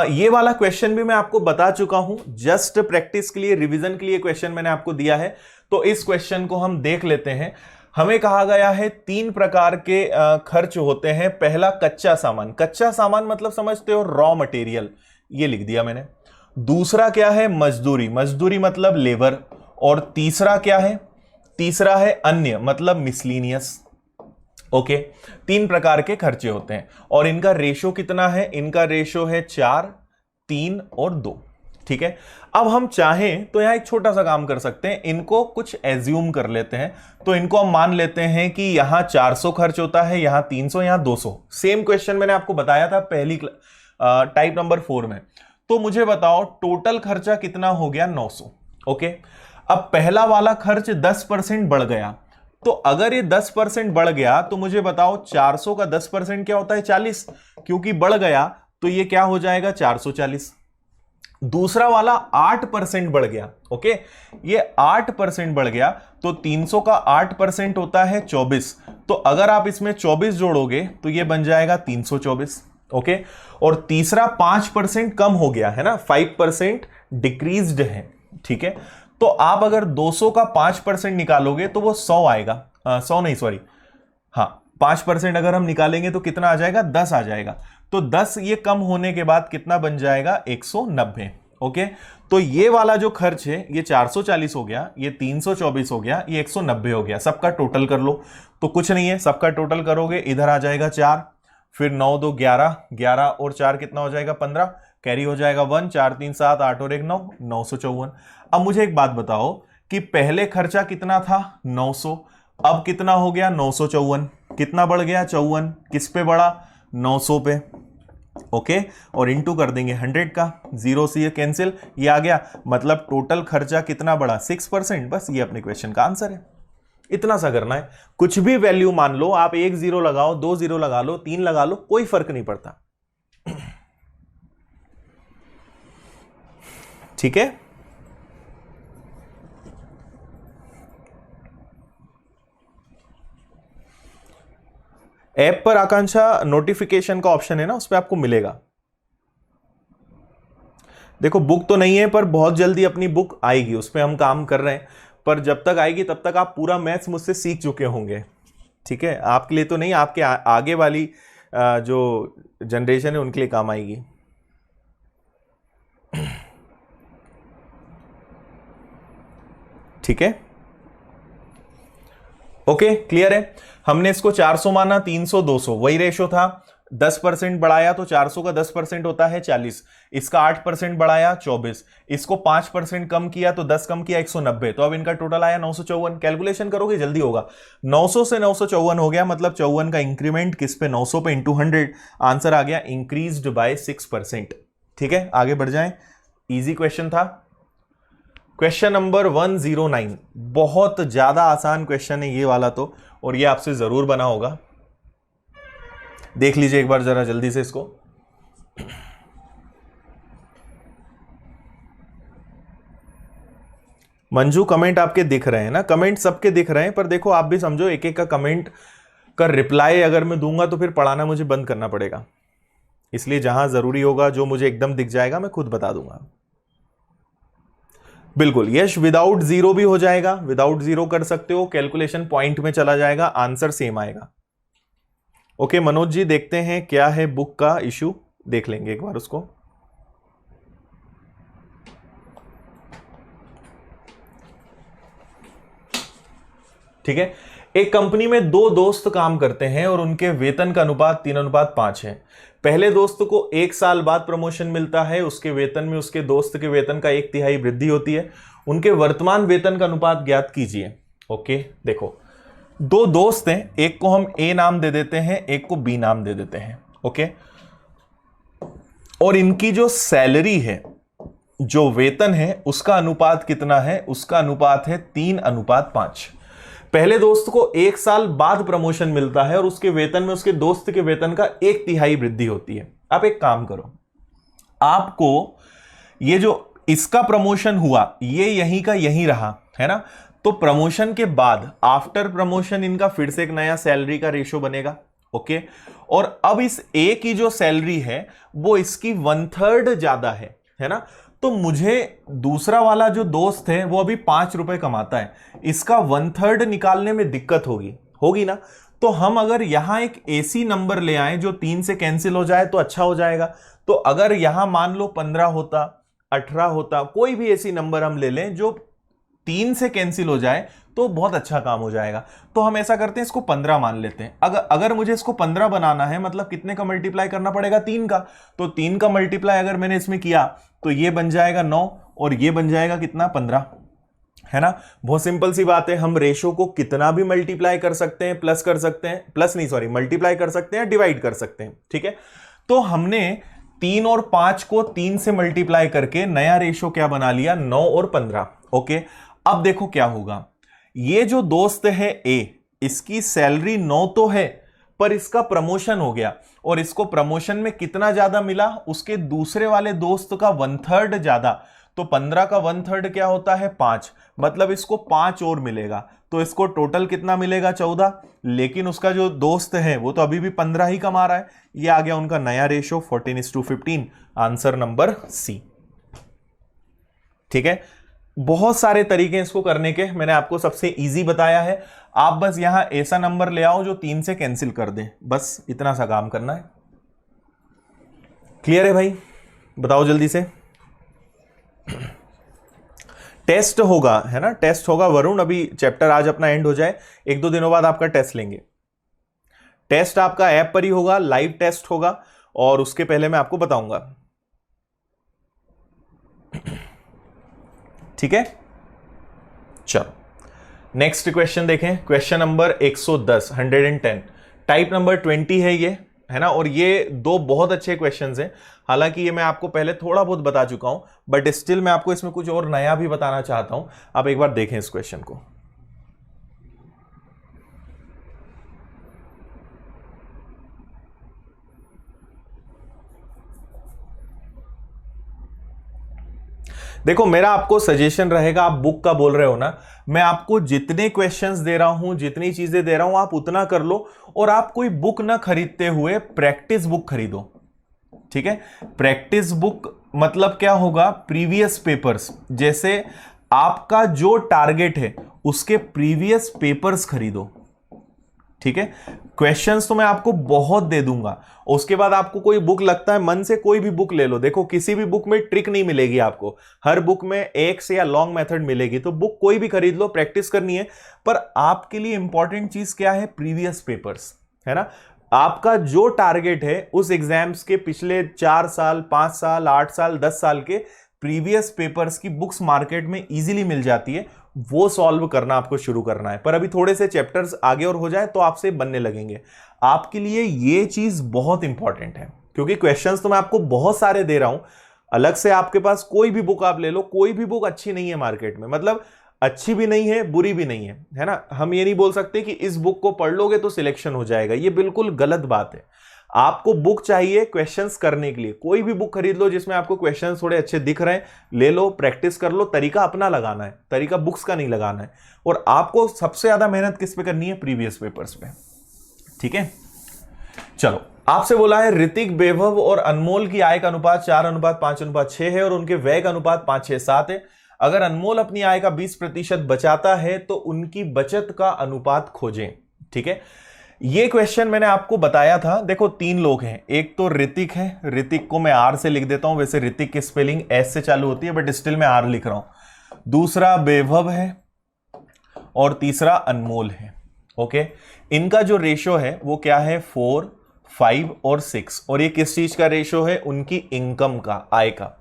ये वाला क्वेश्चन भी मैं आपको बता चुका हूं, जस्ट प्रैक्टिस के लिए, रिवीजन के लिए क्वेश्चन मैंने आपको दिया है। तो इस क्वेश्चन को हम देख लेते हैं। हमें कहा गया है 3 प्रकार के खर्च होते हैं। पहला कच्चा सामान, कच्चा सामान मतलब समझते हो रॉ मटेरियल, ये लिख दिया मैंने। दूसरा क्या है, मजदूरी, मजदूरी मतलब लेबर। और तीसरा क्या है, तीसरा है अन्य मतलब मिसलीनियस। ओके, 3 प्रकार के खर्चे होते हैं और इनका रेशो कितना है, इनका रेशो है 4, 3 और 2। ठीक है, अब हम चाहें तो यहां एक छोटा सा काम कर सकते हैं, इनको कुछ एज्यूम कर लेते हैं। तो इनको हम मान लेते हैं कि यहां 400 खर्च होता है, यहां 300, यहां 200। सेम क्वेश्चन मैंने आपको बताया था पहली टाइप नंबर 4 में। तो मुझे बताओ टोटल खर्चा कितना हो गया, 900। ओके, अब पहला वाला खर्च 10% बढ़ गया। तो अगर ये 10% बढ़ गया तो मुझे बताओ 400 का 10% क्या होता है, 40, क्योंकि बढ़ गया तो ये क्या हो जाएगा, 440। दूसरा वाला 8% बढ़ गया। ओके, ये 8% बढ़ गया तो 300 का 8% होता है 24। तो अगर आप इसमें 24 जोड़ोगे तो ये बन जाएगा 324। ओके, और तीसरा 5% कम हो गया है ना, 5% डिक्रीज्ड है। ठीक है, तो आप अगर 200 का 5% निकालोगे तो वो 100 आएगा। 100 नहीं, सॉरी, हाँ 5% अगर हम निकालेंगे तो कितना आ जाएगा, 10 आ जाएगा। तो 10 ये कम होने के बाद कितना बन जाएगा, 190। ओके, तो ये वाला जो खर्च है ये 440 हो गया, ये 324 हो गया, ये 190 हो गया। सबका टोटल कर लो। तो कुछ नहीं है, सबका टोटल करोगे इधर आ जाएगा 4, फिर 9 2 11, 11 और 4 कितना हो जाएगा, 15, कैरी हो जाएगा 1, 4 3 7 8 और 1 9, 954। अब मुझे एक बात बताओ कि पहले खर्चा कितना था, 900, अब कितना हो गया, 954। कितना बढ़ गया, 54। किस पे बढ़ा, 900 पे। ओके, और इंटू कर देंगे 100 का, 0 से ये कैंसिल, ये आ गया। मतलब टोटल खर्चा कितना बढ़ा, 6%। बस ये अपने क्वेश्चन का आंसर है। इतना सा करना है, कुछ भी वैल्यू मान लो आप, 1 0 लगाओ, 2 0 लगा लो, 3 लगा लो, कोई फर्क नहीं पड़ता। ठीक है, ऐप पर आकांक्षा नोटिफिकेशन का ऑप्शन है ना, उस पर आपको मिलेगा। देखो बुक तो नहीं है पर बहुत जल्दी अपनी बुक आएगी, उस पर हम काम कर रहे हैं। पर जब तक आएगी तब तक आप पूरा मैथ्स मुझसे सीख चुके होंगे। ठीक है, आपके लिए तो नहीं, आपके आगे वाली जो जनरेशन है उनके लिए काम आएगी। ठीक है, ओके, क्लियर है। हमने इसको 400 माना, 300 200 वही रेशो था। 10% बढ़ाया तो 400 का 10% होता है 40, इसका 8% बढ़ाया 24, इसको 5% कम किया तो 10 कम किया 190। तो अब इनका टोटल आया 954। कैलकुलेशन करोगे जल्दी होगा। 900 से 954 हो गया, मतलब 54 का इंक्रीमेंट किस पे, 900 पे इंटू 100। आंसर आ गया इंक्रीज्ड बाय 6%। ठीक है, आगे बढ़ जाएं। इजी क्वेश्चन था। क्वेश्चन नंबर 109, बहुत ज्यादा आसान क्वेश्चन है ये वाला तो, और ये आपसे जरूर बना होगा। देख लीजिए एक बार जरा जल्दी से इसको। मंजू कमेंट आपके दिख रहे हैं ना, कमेंट सबके दिख रहे हैं, पर देखो आप भी समझो, एक एक का कमेंट का रिप्लाई अगर मैं दूंगा तो फिर पढ़ाना मुझे बंद करना पड़ेगा। इसलिए जहां जरूरी होगा, जो मुझे एकदम दिख जाएगा मैं खुद बता दूंगा। बिल्कुल यश, विदाउट जीरो भी हो जाएगा, विदाउट जीरो कर सकते हो, कैलकुलेशन पॉइंट में चला जाएगा, आंसर सेम आएगा। ओके मनोज जी, देखते हैं क्या है बुक का इशू, देख लेंगे एक बार उसको। ठीक है, एक कंपनी में दो दोस्त काम करते हैं और उनके वेतन का अनुपात 3:5 है। पहले दोस्त को 1 साल बाद प्रमोशन मिलता है, उसके वेतन में उसके दोस्त के वेतन का 1/3 वृद्धि होती है। उनके वर्तमान वेतन का अनुपात ज्ञात कीजिए। ओके, देखो दो दोस्त हैं, एक को हम ए नाम दे देते हैं, एक को बी नाम दे देते हैं। ओके, और इनकी जो सैलरी है, जो वेतन है, उसका अनुपात कितना है? उसका अनुपात है 3:5। पहले दोस्त को 1 साल बाद प्रमोशन मिलता है और उसके वेतन में उसके दोस्त के वेतन का 1/3 वृद्धि होती है। आप एक काम करो, आपको ये जो इसका प्रमोशन हुआ ये यहीं का यहीं रहा है ना, तो प्रमोशन के बाद आफ्टर प्रमोशन इनका फिर से एक नया सैलरी का रेशो बनेगा। ओके, और अब इस ए की जो सैलरी है वो इसकी 1/3 ज्यादा है ना, तो मुझे दूसरा वाला जो दोस्त है वो अभी 5 रुपए कमाता है, इसका 1/3 निकालने में दिक्कत होगी ना। तो हम अगर यहां एक एसी नंबर ले आए जो 3 से कैंसिल हो जाए तो अच्छा हो जाएगा। तो अगर यहां मान लो 15 होता, 18 होता, कोई भी ऐसी नंबर हम ले लें जो 3 से कैंसिल हो जाए तो बहुत अच्छा काम हो जाएगा। तो हम ऐसा करते हैं, इसको 15 मान लेते हैं। अगर मुझे इसको 15 बनाना है, मतलब कितने का मल्टीप्लाई करना पड़ेगा? 3 का। तो 3 का मल्टीप्लाई अगर मैंने इसमें किया तो ये बन जाएगा 9 और ये बन जाएगा कितना? 15, है ना। बहुत सिंपल सी बात है, हम रेशो को कितना भी मल्टीप्लाई कर सकते हैं, प्लस कर सकते हैं, प्लस नहीं सॉरी मल्टीप्लाई कर सकते हैं, डिवाइड कर सकते हैं। ठीक है, तो हमने 3 और 5 को 3 से मल्टीप्लाई करके नया रेशो क्या बना लिया? 9 और 15। ओके, अब देखो क्या होगा, ये जो दोस्त है ए, इसकी सैलरी 9 तो है पर इसका प्रमोशन हो गया और इसको प्रमोशन में कितना ज्यादा मिला? उसके दूसरे वाले दोस्त का 1/3 ज्यादा। तो 15 का 1/3 क्या होता है? 5, मतलब इसको 5 और मिलेगा, तो इसको टोटल कितना मिलेगा? 14। लेकिन उसका जो दोस्त है वो तो अभी भी 15 ही कमा रहा है। ये आ गया उनका नया रेशो 14:15। Answer number C. ठीक है, बहुत सारे तरीके इसको करने के, मैंने आपको सबसे इजी बताया है। आप बस यहां ऐसा नंबर ले आओ जो 3 से कैंसिल कर दे, बस इतना सा काम करना है। क्लियर है भाई? बताओ जल्दी से। टेस्ट होगा, है ना, टेस्ट होगा वरुण, अभी चैप्टर आज अपना एंड हो जाए, 1-2 दिनों बाद आपका टेस्ट लेंगे। टेस्ट आपका ऐप पर ही होगा, लाइव टेस्ट होगा, और उसके पहले मैं आपको बताऊंगा। ठीक है, चलो नेक्स्ट क्वेश्चन देखें। क्वेश्चन नंबर 110, 110, टाइप नंबर 20 है ये, है ना। और ये दो बहुत अच्छे क्वेश्चंस हैं। हालांकि ये मैं आपको पहले थोड़ा बहुत बता चुका हूं, बट स्टिल मैं आपको इसमें कुछ और नया भी बताना चाहता हूं। आप एक बार देखें इस क्वेश्चन को। देखो, मेरा आपको सजेशन रहेगा, आप बुक का बोल रहे हो ना, मैं आपको जितने क्वेश्चंस दे रहा हूं, जितनी चीजें दे रहा हूं, आप उतना कर लो। और आप कोई बुक ना खरीदते हुए प्रैक्टिस बुक खरीदो। ठीक है, प्रैक्टिस बुक मतलब क्या होगा? प्रीवियस पेपर्स, जैसे आपका जो टारगेट है उसके प्रीवियस पेपर्स खरीदो। ठीक है, क्वेश्चंस तो मैं आपको बहुत दे दूंगा। उसके बाद आपको कोई बुक लगता है, मन से कोई भी बुक ले लो। देखो, किसी भी बुक में ट्रिक नहीं मिलेगी आपको, हर बुक में एक से या लॉन्ग मेथड मिलेगी। तो बुक कोई भी खरीद लो, प्रैक्टिस करनी है। पर आपके लिए इंपॉर्टेंट चीज क्या है? प्रीवियस पेपर्स, है ना। आपका जो टारगेट है उस एग्जाम्स के पिछले 4 साल, 5 साल, 8 साल, 10 साल के प्रीवियस पेपर्स की बुक्स मार्केट में इजीली मिल जाती है, वो सॉल्व करना आपको शुरू करना है। पर अभी थोड़े से चैप्टर्स आगे और हो जाए तो आपसे बनने लगेंगे। आपके लिए ये चीज बहुत इंपॉर्टेंट है, क्योंकि क्वेश्चंस तो मैं आपको बहुत सारे दे रहा हूं। अलग से आपके पास कोई भी बुक आप ले लो, कोई भी बुक अच्छी नहीं है मार्केट में, मतलब अच्छी भी नहीं है, बुरी भी नहीं है ना। हम ये नहीं बोल सकते कि इस बुक को पढ़ लोगे तो सिलेक्शन हो जाएगा, ये बिल्कुल गलत बात है। आपको बुक चाहिए क्वेश्चंस करने के लिए, कोई भी बुक खरीद लो जिसमें आपको क्वेश्चंस थोड़े अच्छे दिख रहे हैं, ले लो, प्रैक्टिस कर लो। तरीका अपना लगाना है, तरीका बुक्स का नहीं लगाना है। और आपको सबसे ज्यादा मेहनत किस पे करनी है? प्रीवियस पेपर्स पे। ठीक है, चलो, आपसे बोला है ऋतिक, वैभव और अनमोल की आय का अनुपात 4:5:6 है और उनके व्यय का अनुपात 5:6:7 है। अगर अनमोल अपनी आय का 20% बचाता है तो उनकी बचत का अनुपात खोजें। ठीक है, ये क्वेश्चन मैंने आपको बताया था। देखो, 3 लोग हैं, एक तो ऋतिक है, ऋतिक को मैं आर से लिख देता हूं, वैसे ऋतिक की स्पेलिंग एस से चालू होती है बट स्टिल मैं आर लिख रहा हूं। दूसरा वैभव है और तीसरा अनमोल है। ओके, इनका जो रेशो है वो क्या है 4, 5 और 6, और ये किस चीज का रेशो है, उनकी इनकम का, आय का।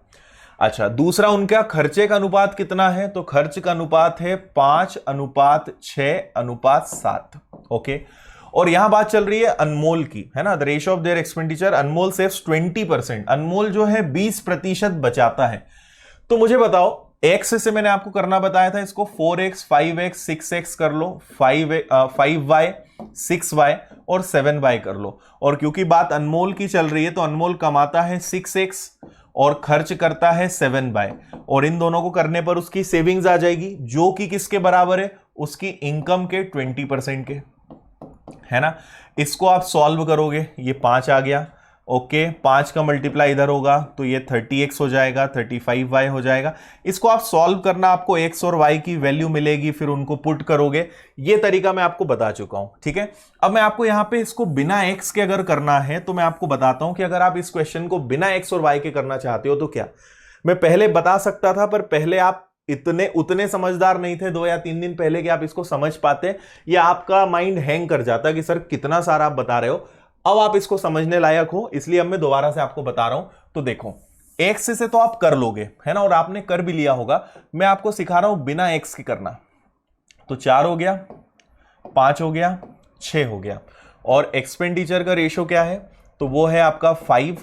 अच्छा, दूसरा उनका खर्चे का अनुपात कितना है, तो खर्च का अनुपात है 5:6:7। ओके, और यहां बात चल रही है अनमोल की, है ना, the ratio of their expenditure, Anmol saves 20%, अनमोल जो है 20% बचाता है। तो मुझे बताओ, एक्स से मैंने आपको करना बताया था, इसको 4x 5x 6x कर लो, 5y 6y और 7y कर लो। और क्योंकि बात अनमोल की चल रही है तो अनमोल कमाता है 6x और खर्च करता है 7y, और इन दोनों को करने पर उसकी सेविंग्स आ जाएगी जो कि किसके बराबर है, उसकी इनकम के 20% के, है ना। इसको आप सॉल्व करोगे, ये 5 आ गया। ओके, 5 का मल्टीप्लाई इधर होगा तो ये 30x हो जाएगा, 35y हो जाएगा। इसको आप सॉल्व करना, आपको x और y की वैल्यू मिलेगी, फिर उनको पुट करोगे। ये तरीका मैं आपको बता चुका हूं, ठीक है। अब मैं आपको यहां पे इसको बिना x के अगर करना है तो मैं आपको बताता हूं कि अगर आप इस क्वेश्चन को बिना x और y के करना चाहते हो तो क्या, मैं पहले बता सकता था, पर पहले आप उतने समझदार नहीं थे 2 या 3 दिन पहले कि आप इसको समझ पाते, या आपका माइंड हैंग कर जाता कि सर कितना सारा आप बता रहे हो। अब आप इसको समझने लायक हो, इसलिए अब मैं दोबारा से आपको बता रहा हूं। तो देखो, एक्स से तो आप कर लोगे, है ना, और आपने कर भी लिया होगा। मैं आपको सिखा रहा हूं बिना एक्स के करना। तो 4 हो गया, 5 हो गया, 6 हो गया, और एक्सपेंडिचर का रेशो क्या है, तो वो है आपका 5,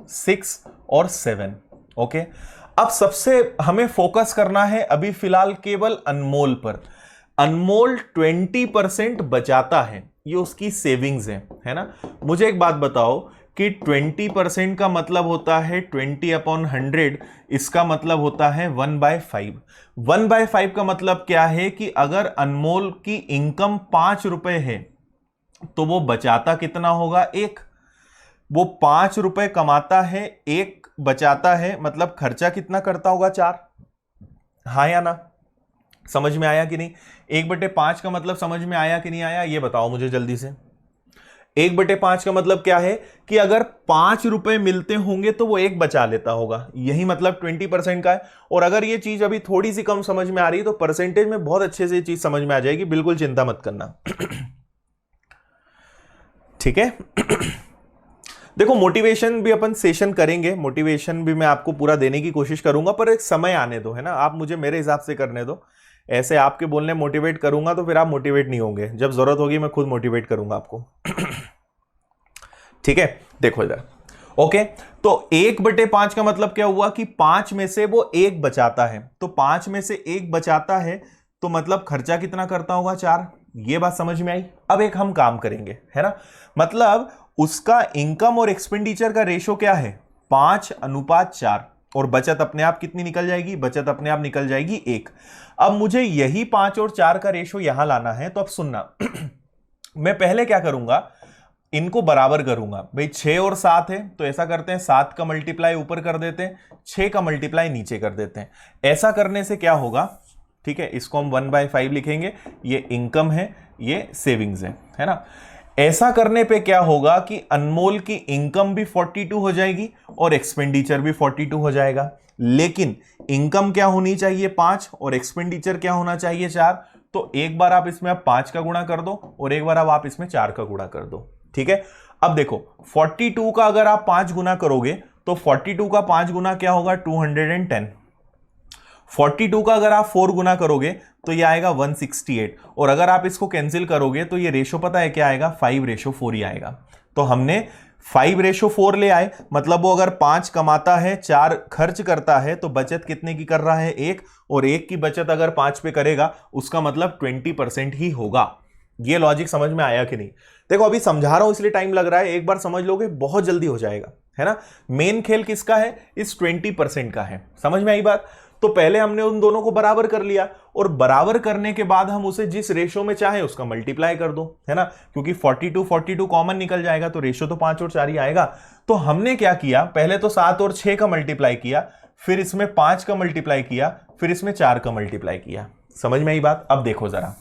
6 और 7। ओके, अब सबसे हमें फोकस करना है अभी फिलहाल केवल अनमोल पर। अनमोल 20% बचाता है, ये उसकी सेविंग्स है ना। मुझे एक बात बताओ कि 20% का मतलब होता है 20/100, इसका मतलब होता है 1/5। 1/5 का मतलब क्या है कि अगर अनमोल की इनकम 5 रुपए है तो वो बचाता कितना होगा, 1। वो 5 रुपए कमाता है, 1 बचाता है, मतलब खर्चा कितना करता होगा, 4। हाँ या ना, समझ में आया कि नहीं। 1/5 का मतलब समझ में आया कि नहीं आया, ये बताओ मुझे जल्दी से। 1/5 का मतलब क्या है कि अगर 5 रुपए मिलते होंगे तो वो 1 बचा लेता होगा, यही मतलब 20% का है। और अगर ये चीज अभी थोड़ी सी कम समझ में आ रही है तो परसेंटेज में बहुत अच्छे से ये चीज समझ में आ जाएगी, बिल्कुल चिंता मत करना। ठीक है। देखो, मोटिवेशन भी अपन सेशन करेंगे, मोटिवेशन भी मैं आपको पूरा देने की कोशिश करूंगा, पर एक समय आने दो, है ना। आप मुझे मेरे हिसाब से करने दो, ऐसे आपके बोलने मोटिवेट करूंगा तो फिर आप मोटिवेट नहीं होंगे। जब जरूरत होगी मैं खुद मोटिवेट करूंगा आपको। ठीक है, देखो इधर। ओके, तो 1/5 का मतलब क्या हुआ कि 5 में से वो 1 बचाता है, तो 5 में से 1 बचाता है तो मतलब खर्चा कितना करता होगा, 4। ये बात समझ में आई। अब एक हम काम करेंगे, है ना, मतलब उसका इनकम और एक्सपेंडिचर का रेशो क्या है, 5:4, और बचत अपने आप कितनी निकल जाएगी, बचत अपने आप निकल जाएगी 1। अब मुझे यही 5 और 4 का रेशो यहां लाना है, तो अब सुनना। मैं पहले क्या करूंगा, इनको बराबर करूंगा। भाई 6 और 7 है तो ऐसा करते हैं 7 का मल्टीप्लाई ऊपर कर देते हैं, 6 का मल्टीप्लाई नीचे कर देते हैं। ऐसा करने से क्या होगा, ठीक है, इसको हम 1/5 लिखेंगे, ये इनकम है, ये सेविंग्स है ना। ऐसा करने पे क्या होगा कि अनमोल की इनकम भी 42 हो जाएगी और एक्सपेंडिचर भी 42 हो जाएगा। लेकिन इनकम क्या होनी चाहिए, 5, और एक्सपेंडिचर क्या होना चाहिए, 4। तो एक बार आप इसमें 5 का गुणा कर दो और एक बार अब आप इसमें 4 का गुणा कर दो। ठीक है, अब देखो 42 का अगर आप 5 गुना करोगे तो 42 का 5 गुना क्या होगा, 210। 42 का अगर आप 4 गुना करोगे तो ये आएगा 168, और अगर आप इसको कैंसिल करोगे तो ये रेशो पता है क्या आएगा, 5:4 ही आएगा। तो हमने 5:4 ले आए, मतलब वो अगर 5 कमाता है, 4 खर्च करता है, तो बचत कितने की कर रहा है, 1, और 1 की बचत अगर 5 पे करेगा उसका मतलब 20% ही होगा। ये लॉजिक समझ में आया कि नहीं। देखो अभी समझा रहा हूं इसलिए टाइम लग रहा है, एक बार समझ लोगे बहुत जल्दी हो जाएगा, है ना। मेन खेल किसका है, इस 20% का है। समझ में आई बात। तो पहले हमने उन दोनों को बराबर कर लिया, और बराबर करने के बाद हम उसे जिस रेशो में चाहे उसका मल्टीप्लाई कर दो, है ना, क्योंकि 42 कॉमन निकल जाएगा तो रेशो तो 5 और 4 ही आएगा। तो हमने क्या किया, पहले तो 7 और 6 का मल्टीप्लाई किया, फिर इसमें 5 का मल्टीप्लाई किया, फिर इसमें 4 का मल्टीप्लाई किया। समझ में आई बात। अब देखो जरा,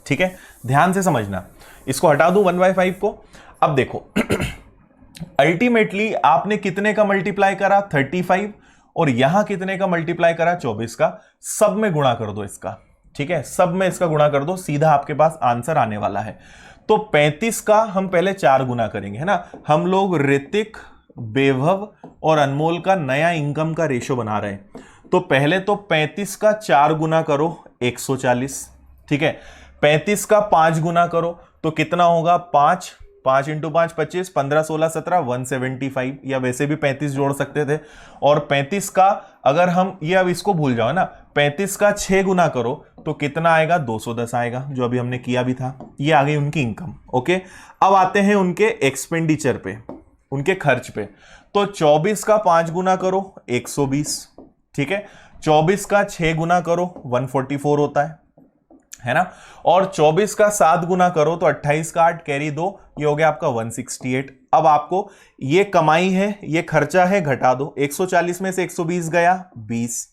ठीक है, ध्यान से समझना। इसको हटा दूं 1/5 को। अब देखो अल्टीमेटली आपने कितने का मल्टीप्लाई करा, 35, और यहां कितने का मल्टीप्लाई करा, 24 का। सब में गुणा कर दो इसका, ठीक है, सब में इसका गुणा कर दो, सीधा आपके पास आंसर आने वाला है। तो 35 का हम पहले 4 गुना करेंगे, है ना। हम लोग ऋतिक, वैभव और अनमोल का नया इनकम का रेशो बना रहे हैं। तो पहले तो 35 का 4 गुना करो 140, ठीक है। 35 का 5 गुना करो तो कितना होगा, 5 5 इंटू 5 25, 15 16 17 175, या वैसे भी 35 जोड़ सकते थे। और 35 का अगर हम ये, अब इसको भूल जाओ ना, 35 का 6 गुना करो तो कितना आएगा, 210 आएगा, जो अभी हमने किया भी था। ये आ गई उनकी इनकम। ओके, अब आते हैं उनके एक्सपेंडिचर पे, उनके खर्च पे। तो 24 का 5 गुना करो 120, ठीक है। 24 का 6 गुना करो 144 होता है ना। और 24 का 7 गुना करो तो 28 का 8 कैरी 2, ये हो गया आपका 168। अब आपको ये कमाई है, ये खर्चा है, घटा दो। 140 में से 120 गया 20,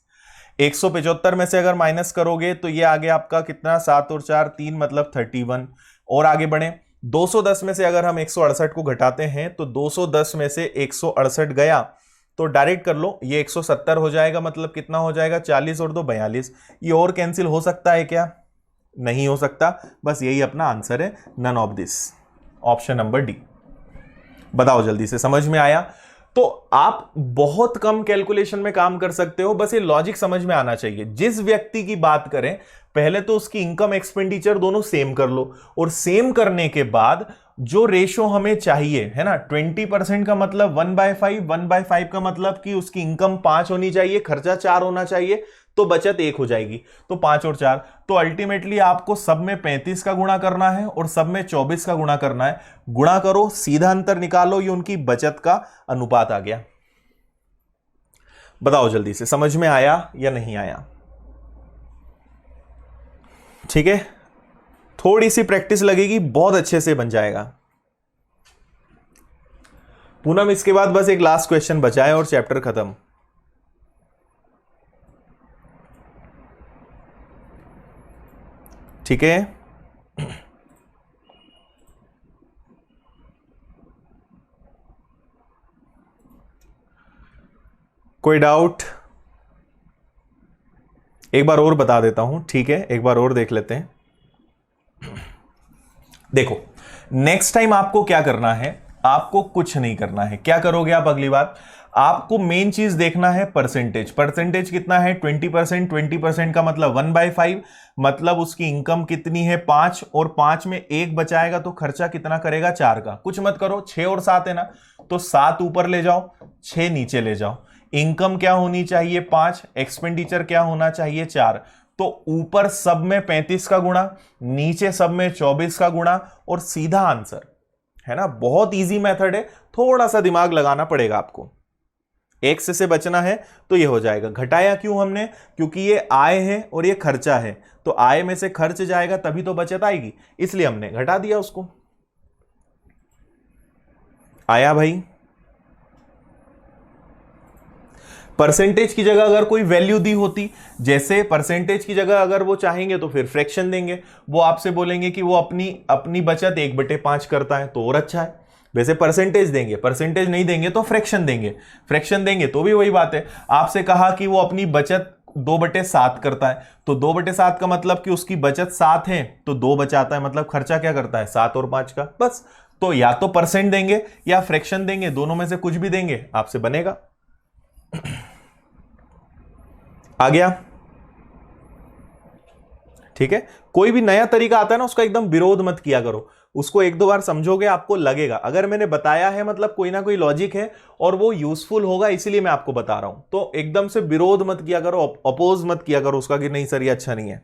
175 में से अगर माइनस करोगे तो ये आ गया आपका कितना, 7 और 4 3, मतलब 31। और आगे बढ़े, 210 में से अगर हम 168 को घटाते हैं तो 210 में से 168 गया तो डायरेक्ट कर लो, ये 170 हो जाएगा, मतलब कितना हो जाएगा, 40 और 2 42। ये और कैंसिल हो सकता है क्या, नहीं हो सकता। बस यही अपना आंसर है, none of this, option number D. बताओ जल्दी से, समझ में आया। तो आप बहुत कम कैलकुलेशन में काम कर सकते हो, बस ये लॉजिक समझ में आना चाहिए। जिस व्यक्ति की बात करें, पहले तो उसकी इनकम एक्सपेंडिचर दोनों सेम कर लो, और सेम करने के बाद जो रेशो हमें चाहिए, है ना, 20% का मतलब 1/5, 1/5 का मतलब कि उसकी इनकम 5 होनी चाहिए, खर्चा 4 होना चाहिए, तो बचत 1 हो जाएगी। तो 5 और 4, तो अल्टीमेटली आपको सब में 35 का गुणा करना है और सब में 24 का गुणा करना है। गुणा करो, सीधा अंतर निकालो, ये उनकी बचत का अनुपात आ गया। बताओ जल्दी से, समझ में आया या नहीं आया। ठीक है, थोड़ी सी प्रैक्टिस लगेगी, बहुत अच्छे से बन जाएगा। पूनम, इसके बाद बस एक लास्ट क्वेश्चन बचा है और चैप्टर खत्म। ठीक है, कोई डाउट? एक बार और बता देता हूं, ठीक है, एक बार और देख लेते हैं। देखो, नेक्स्ट टाइम आपको क्या करना है, आपको कुछ नहीं करना है। क्या करोगे आप, अगली बात, आपको मेन चीज देखना है परसेंटेज। परसेंटेज कितना है, 20%। 20% का मतलब 1/5, मतलब उसकी इनकम कितनी है 5, और 5 में 1 बचाएगा तो खर्चा कितना करेगा, 4 का। कुछ मत करो, 6 और 7 है ना, तो 7 ऊपर ले जाओ, 6 नीचे ले जाओ। इनकम क्या होनी चाहिए 5, एक्सपेंडिचर क्या होना चाहिए 4। तो ऊपर सब में 35 का गुणा, नीचे सब में 24 का गुणा, और सीधा आंसर, है ना। बहुत इजी मेथड है, थोड़ा सा दिमाग लगाना पड़ेगा आपको। एक्स से बचना है तो ये हो जाएगा। घटाया क्यों हमने, क्योंकि ये आय है और ये खर्चा है, तो आय में से खर्च जाएगा तभी तो बचत आएगी, इसलिए हमने घटा दिया उसको। आया भाई। परसेंटेज की जगह अगर कोई वैल्यू दी होती, जैसे परसेंटेज की जगह अगर वो चाहेंगे तो फिर फ्रैक्शन देंगे, वो आपसे बोलेंगे कि वो अपनी बचत 1/5 करता है तो और अच्छा है। वैसे परसेंटेज देंगे, परसेंटेज नहीं देंगे तो फ्रैक्शन देंगे, फ्रैक्शन देंगे तो भी वही बात है। आपसे कहा कि वो अपनी बचत 2/7 करता है, तो 2/7 का मतलब कि उसकी बचत 7 है तो 2 बचाता है, मतलब खर्चा क्या करता है 7 और 5 का, बस। तो या तो परसेंट देंगे या फ्रैक्शन देंगे, दोनों में से कुछ भी देंगे, आपसे बनेगा। आ गया, ठीक है। कोई भी नया तरीका आता है ना, उसका एकदम विरोध मत किया करो, उसको 1-2 बार समझोगे आपको लगेगा। अगर मैंने बताया है मतलब कोई ना कोई लॉजिक है और वो यूजफुल होगा, इसीलिए मैं आपको बता रहा हूं। तो एकदम से विरोध मत किया करो, अपोज मत किया करो उसका कि नहीं सर ये अच्छा नहीं है।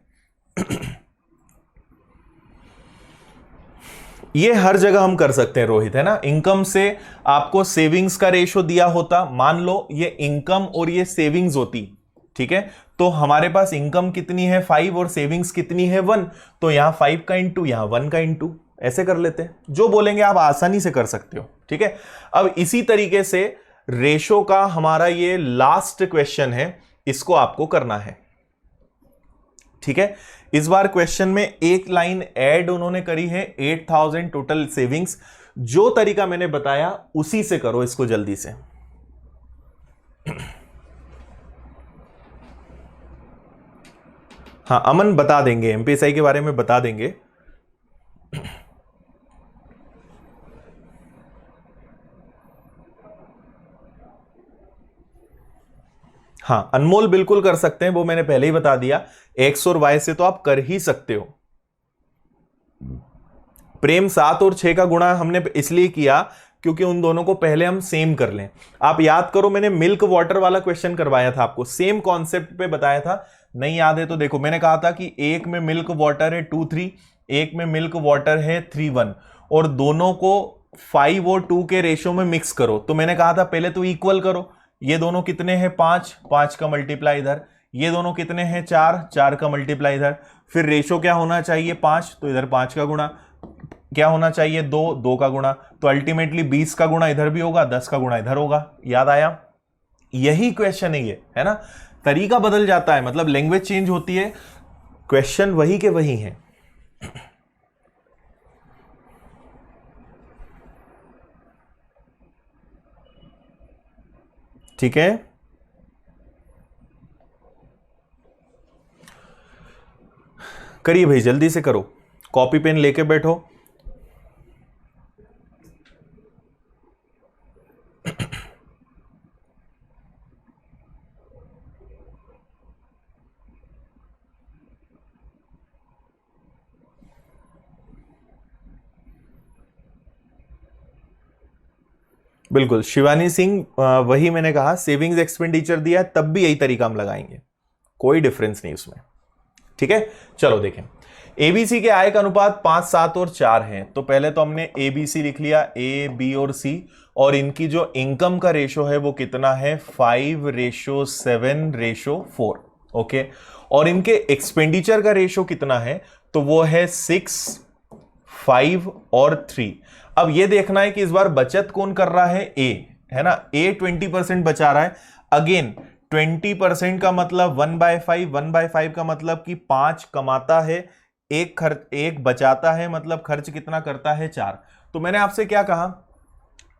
ये हर जगह हम कर सकते हैं रोहित, है ना। इनकम से आपको सेविंग्स का रेशो दिया होता, मान लो ये इनकम और ये सेविंग्स होती, ठीक है। तो हमारे पास इनकम कितनी है 5 और सेविंग्स कितनी है 1, तो यहां 5 का इंटू, यहां 1 का इंटू, ऐसे कर लेते हैं। जो बोलेंगे आप आसानी से कर सकते हो, ठीक है। अब इसी तरीके से रेशो का हमारा ये लास्ट क्वेश्चन है, इसको आपको करना है, ठीक है। इस बार क्वेश्चन में एक लाइन ऐड उन्होंने करी है, 8000 टोटल सेविंग्स। जो तरीका मैंने बताया उसी से करो इसको जल्दी से। हाँ अमन बता देंगे, एमपीएसआई के बारे में बता देंगे। हाँ अनमोल बिल्कुल कर सकते हैं, वो मैंने पहले ही बता दिया, एक्स और वाई से तो आप कर ही सकते हो। प्रेम 7 और 6 का गुणा हमने इसलिए किया क्योंकि उन दोनों को पहले हम सेम कर लें। आप याद करो मैंने मिल्क वाटर वाला क्वेश्चन करवाया था आपको, सेम कॉन्सेप्ट पे बताया था, नहीं याद है तो देखो मैंने कहा था कि एक में मिल्क वाटर है 2-3, एक में मिल्क वाटर है 3-1, और दोनों को 5 और 2 के रेशियो में मिक्स करो। तो मैंने कहा था पहले तो इक्वल करो, ये दोनों कितने हैं 5, 5 का मल्टीप्लाई इधर, ये दोनों कितने हैं 4, 4 का मल्टीप्लाई इधर, फिर रेशो क्या होना चाहिए 5, तो इधर 5 का गुणा, क्या होना चाहिए 2, 2 का गुणा, तो अल्टीमेटली 20 का गुणा इधर भी होगा, 10 का गुणा इधर होगा। याद आया? यही क्वेश्चन है ये, है ना, तरीका बदल जाता है, मतलब लैंग्वेज चेंज होती है, क्वेश्चन वही के वही है। ठीक है, करिए भाई जल्दी से करो, कॉपी पेन लेके बैठो। बिल्कुल शिवानी सिंह, वही मैंने कहा, सेविंग्स एक्सपेंडिचर दिया तब भी यही तरीका हम लगाएंगे, कोई डिफरेंस नहीं उसमें। ठीक है, चलो देखें, एबीसी के आय का अनुपात 5, 7 और 4 है। तो पहले तो हमने एबीसी लिख लिया, ए बी और सी, और इनकी जो इनकम का रेशो है वो कितना है 5:7:4। ओके, और इनके एक्सपेंडिचर का रेशो कितना है, तो वो है 6, 5 और 3। अब ये देखना है कि इस बार बचत कौन कर रहा है, ए, है ना, ए 20% बचा रहा है। अगेन 20% का मतलब 1/5, 1/5 का मतलब कि 5 कमाता है, एक बचाता है, मतलब खर्च कितना करता है 4। तो मैंने आपसे क्या कहा,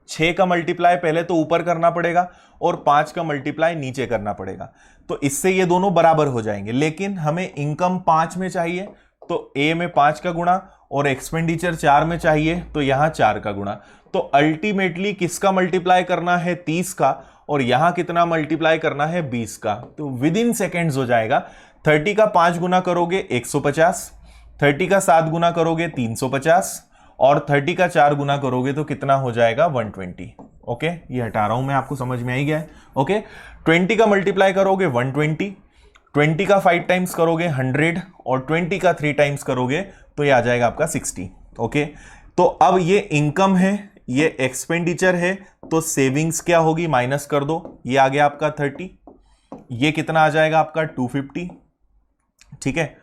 6 का मल्टीप्लाई पहले तो ऊपर करना पड़ेगा और 5 का मल्टीप्लाई नीचे करना पड़ेगा, तो इससे ये दोनों बराबर हो जाएंगे। लेकिन हमें इनकम 5 में चाहिए तो ए में 5 का गुणा, और एक्सपेंडिचर 4 में चाहिए तो यहां 4 का गुणा। तो अल्टीमेटली किसका मल्टीप्लाई करना है 30 का, और यहां कितना मल्टीप्लाई करना है 20 का। तो विद इन सेकेंड्स हो जाएगा। 30 का 5 गुना करोगे 150, 30 का 7 गुना करोगे 350, और 30 का 4 गुना करोगे तो कितना हो जाएगा 120। ओके, ये हटा रहा हूं मैं, आपको समझ में आई गया है। ओके, 20 का मल्टीप्लाई करोगे 120, 20 का 5 टाइम्स करोगे 100, और 20 का 3 टाइम्स करोगे तो ये आ जाएगा आपका 60। ओके, तो अब ये इनकम है, ये एक्सपेंडिचर है, तो सेविंग्स क्या होगी माइनस कर दो, ये आ गया आपका 30, ये कितना आ जाएगा आपका 250। ठीक है,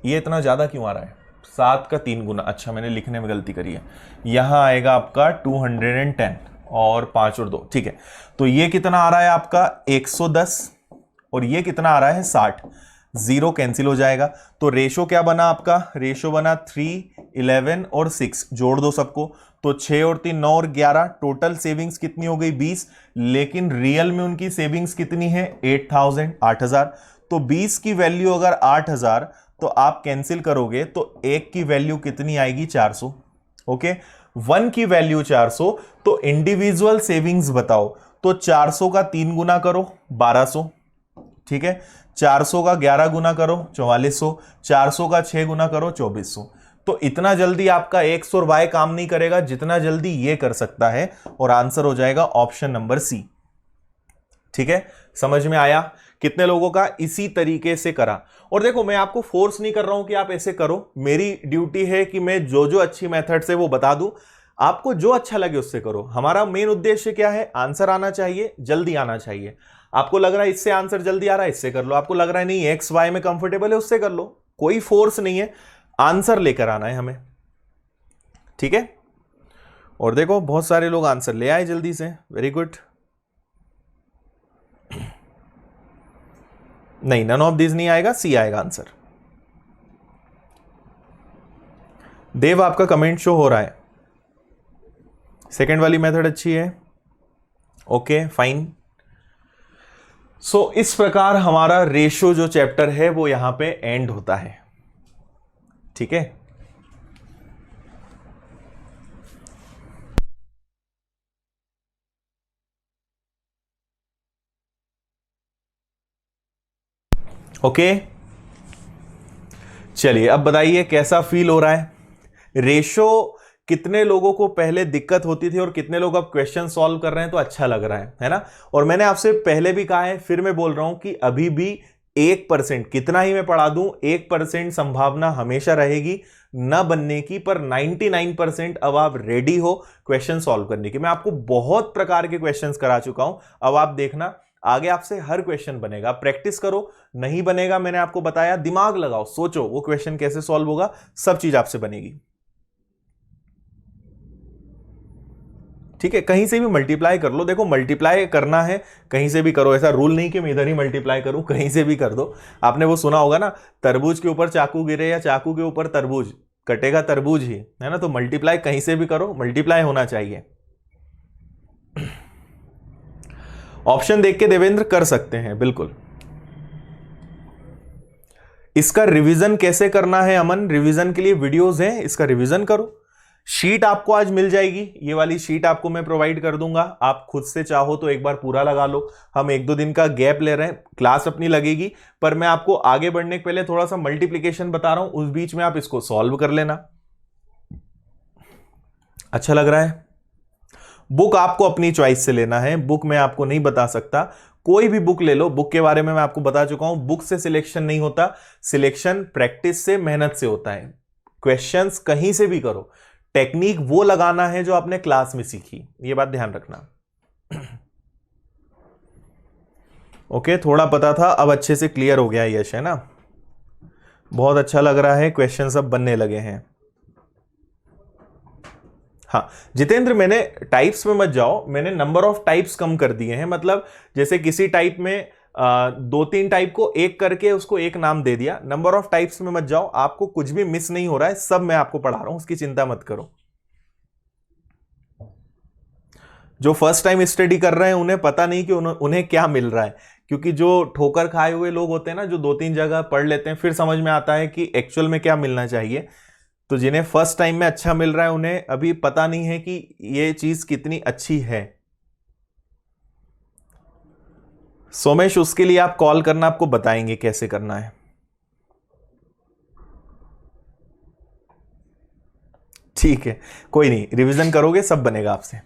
ये इतना ज्यादा क्यों आ रहा है, 7 का 3 गुना, अच्छा मैंने लिखने में गलती करी है, यहां आएगा आपका 210 और 5 और 2। ठीक है, तो ये कितना आ रहा है आपका 110, और ये कितना आ रहा है 60, जीरो कैंसिल हो जाएगा। तो रेशो क्या बना आपका, रेशो बना 3, 11 और 6, जोड़ दो सबको, तो 6 और 3 9 और 11, टोटल सेविंग्स कितनी हो गई 20, लेकिन रियल में उनकी सेविंग्स कितनी है 8000। तो 20 की वैल्यू अगर 8000, तो आप कैंसिल करोगे तो एक की वैल्यू कितनी आएगी 400। ओके, 1 की वैल्यू 400, तो इंडिविजुअल सेविंग्स बताओ, तो 400 का 3 गुना करो 1200। ठीक है, 400 का 11 गुना करो 4400, 400 का 6 गुना करो 2400। तो इतना जल्दी आपका एक्स और वाई काम नहीं करेगा जितना जल्दी ये कर सकता है, और आंसर हो जाएगा ऑप्शन नंबर सी। ठीक है, समझ में आया? कितने लोगों का इसी तरीके से करा? और देखो मैं आपको फोर्स नहीं कर रहा हूं कि आप ऐसे करो, मेरी ड्यूटी है कि मैं जो जो अच्छी मेथड्स है वो बता दूं, आपको जो अच्छा लगे उससे करो। हमारा मेन उद्देश्य क्या है, आंसर आना चाहिए, जल्दी आना चाहिए। आपको लग रहा है इससे आंसर जल्दी आ रहा है, इससे कर लो। आपको लग रहा है नहीं एक्स वाई में कंफर्टेबल है, उससे कर लो। कोई फोर्स नहीं है, आंसर लेकर आना है हमें। ठीक है, और देखो बहुत सारे लोग आंसर ले आए जल्दी से, वेरी गुड। नहीं, नन ऑफ दिस नहीं आएगा, सी आएगा आंसर। देव आपका कमेंट शो हो रहा है, सेकंड वाली मेथड अच्छी है। ओके फाइन, इस प्रकार हमारा रेशो जो चैप्टर है वो यहां पे एंड होता है। ठीक है, ओके। चलिए अब बताइए कैसा फील हो रहा है। रेशो कितने लोगों को पहले दिक्कत होती थी और कितने लोग अब क्वेश्चन सॉल्व कर रहे हैं, तो अच्छा लग रहा है ना। और मैंने आपसे पहले भी कहा है, फिर मैं बोल रहा हूं कि अभी भी 1%, कितना ही मैं पढ़ा दूं, 1% संभावना हमेशा रहेगी न बनने की, पर 99% अब आप रेडी हो क्वेश्चन सॉल्व करने की। मैं आपको बहुत प्रकार के क्वेश्चंस करा चुका हूं, अब आप देखना आगे आपसे हर क्वेश्चन बनेगा। प्रैक्टिस करो, नहीं बनेगा मैंने आपको बताया, दिमाग लगाओ, सोचो वो क्वेश्चन कैसे सॉल्व होगा, सब चीज आपसे बनेगी। ठीक है, कहीं से भी मल्टीप्लाई कर लो, देखो मल्टीप्लाई करना है कहीं से भी करो, ऐसा रूल नहीं कि मैं इधर ही मल्टीप्लाई करूं, कहीं से भी कर दो। आपने वो सुना होगा ना, तरबूज के ऊपर चाकू गिरे या चाकू के ऊपर तरबूज, कटेगा तरबूज ही, है ना। तो मल्टीप्लाई कहीं से भी करो, मल्टीप्लाई होना चाहिए। ऑप्शन देख के देवेंद्र कर सकते हैं, बिल्कुल। इसका रिवीजन कैसे करना है अमन, रिवीजन के लिए वीडियोस हैं, इसका रिवीजन करो। शीट आपको आज मिल जाएगी, ये वाली शीट आपको मैं प्रोवाइड कर दूंगा, आप खुद से चाहो तो एक बार पूरा लगा लो। हम 1-2 दिन का गैप ले रहे हैं, क्लास अपनी लगेगी, पर मैं आपको आगे बढ़ने के पहले थोड़ा सा मल्टीप्लिकेशन बता रहा हूं, उस बीच में आप इसको सॉल्व कर लेना। अच्छा लग रहा है। बुक आपको अपनी चॉइस से लेना है, बुक मैं आपको नहीं बता सकता, कोई भी बुक ले लो, बुक के बारे में मैं आपको बता चुका हूं, बुक से सिलेक्शन नहीं होता, सिलेक्शन प्रैक्टिस से, मेहनत से होता है। क्वेश्चंस कहीं से भी करो, टेक्निक वो लगाना है जो आपने क्लास में सीखी, ये बात ध्यान रखना। ओके, थोड़ा पता था, अब अच्छे से क्लियर हो गया यश, है ना। बहुत अच्छा लग रहा है, क्वेश्चन सब बनने लगे हैं। हाँ जितेंद्र, मैंने टाइप्स में मत जाओ, मैंने नंबर ऑफ टाइप्स कम कर दिए हैं, मतलब जैसे किसी टाइप में 2-3 टाइप को एक करके उसको एक नाम दे दिया। नंबर ऑफ टाइप्स में मत जाओ, आपको कुछ भी मिस नहीं हो रहा है, सब मैं आपको पढ़ा रहा हूं, उसकी चिंता मत करो। जो फर्स्ट टाइम स्टडी कर रहे हैं उन्हें पता नहीं कि उन्हें क्या मिल रहा है, क्योंकि जो ठोकर खाए हुए लोग होते हैं ना, जो 2-3 जगह पढ़ लेते हैं, फिर समझ में आता है कि एक्चुअल में क्या मिलना चाहिए। तो जिन्हें फर्स्ट टाइम में अच्छा मिल रहा है उन्हें अभी पता नहीं है कि ये चीज कितनी अच्छी है। सोमेश, उसके लिए आप कॉल करना, आपको बताएंगे कैसे करना है। ठीक है, कोई नहीं, रिवीजन करोगे सब बनेगा आपसे।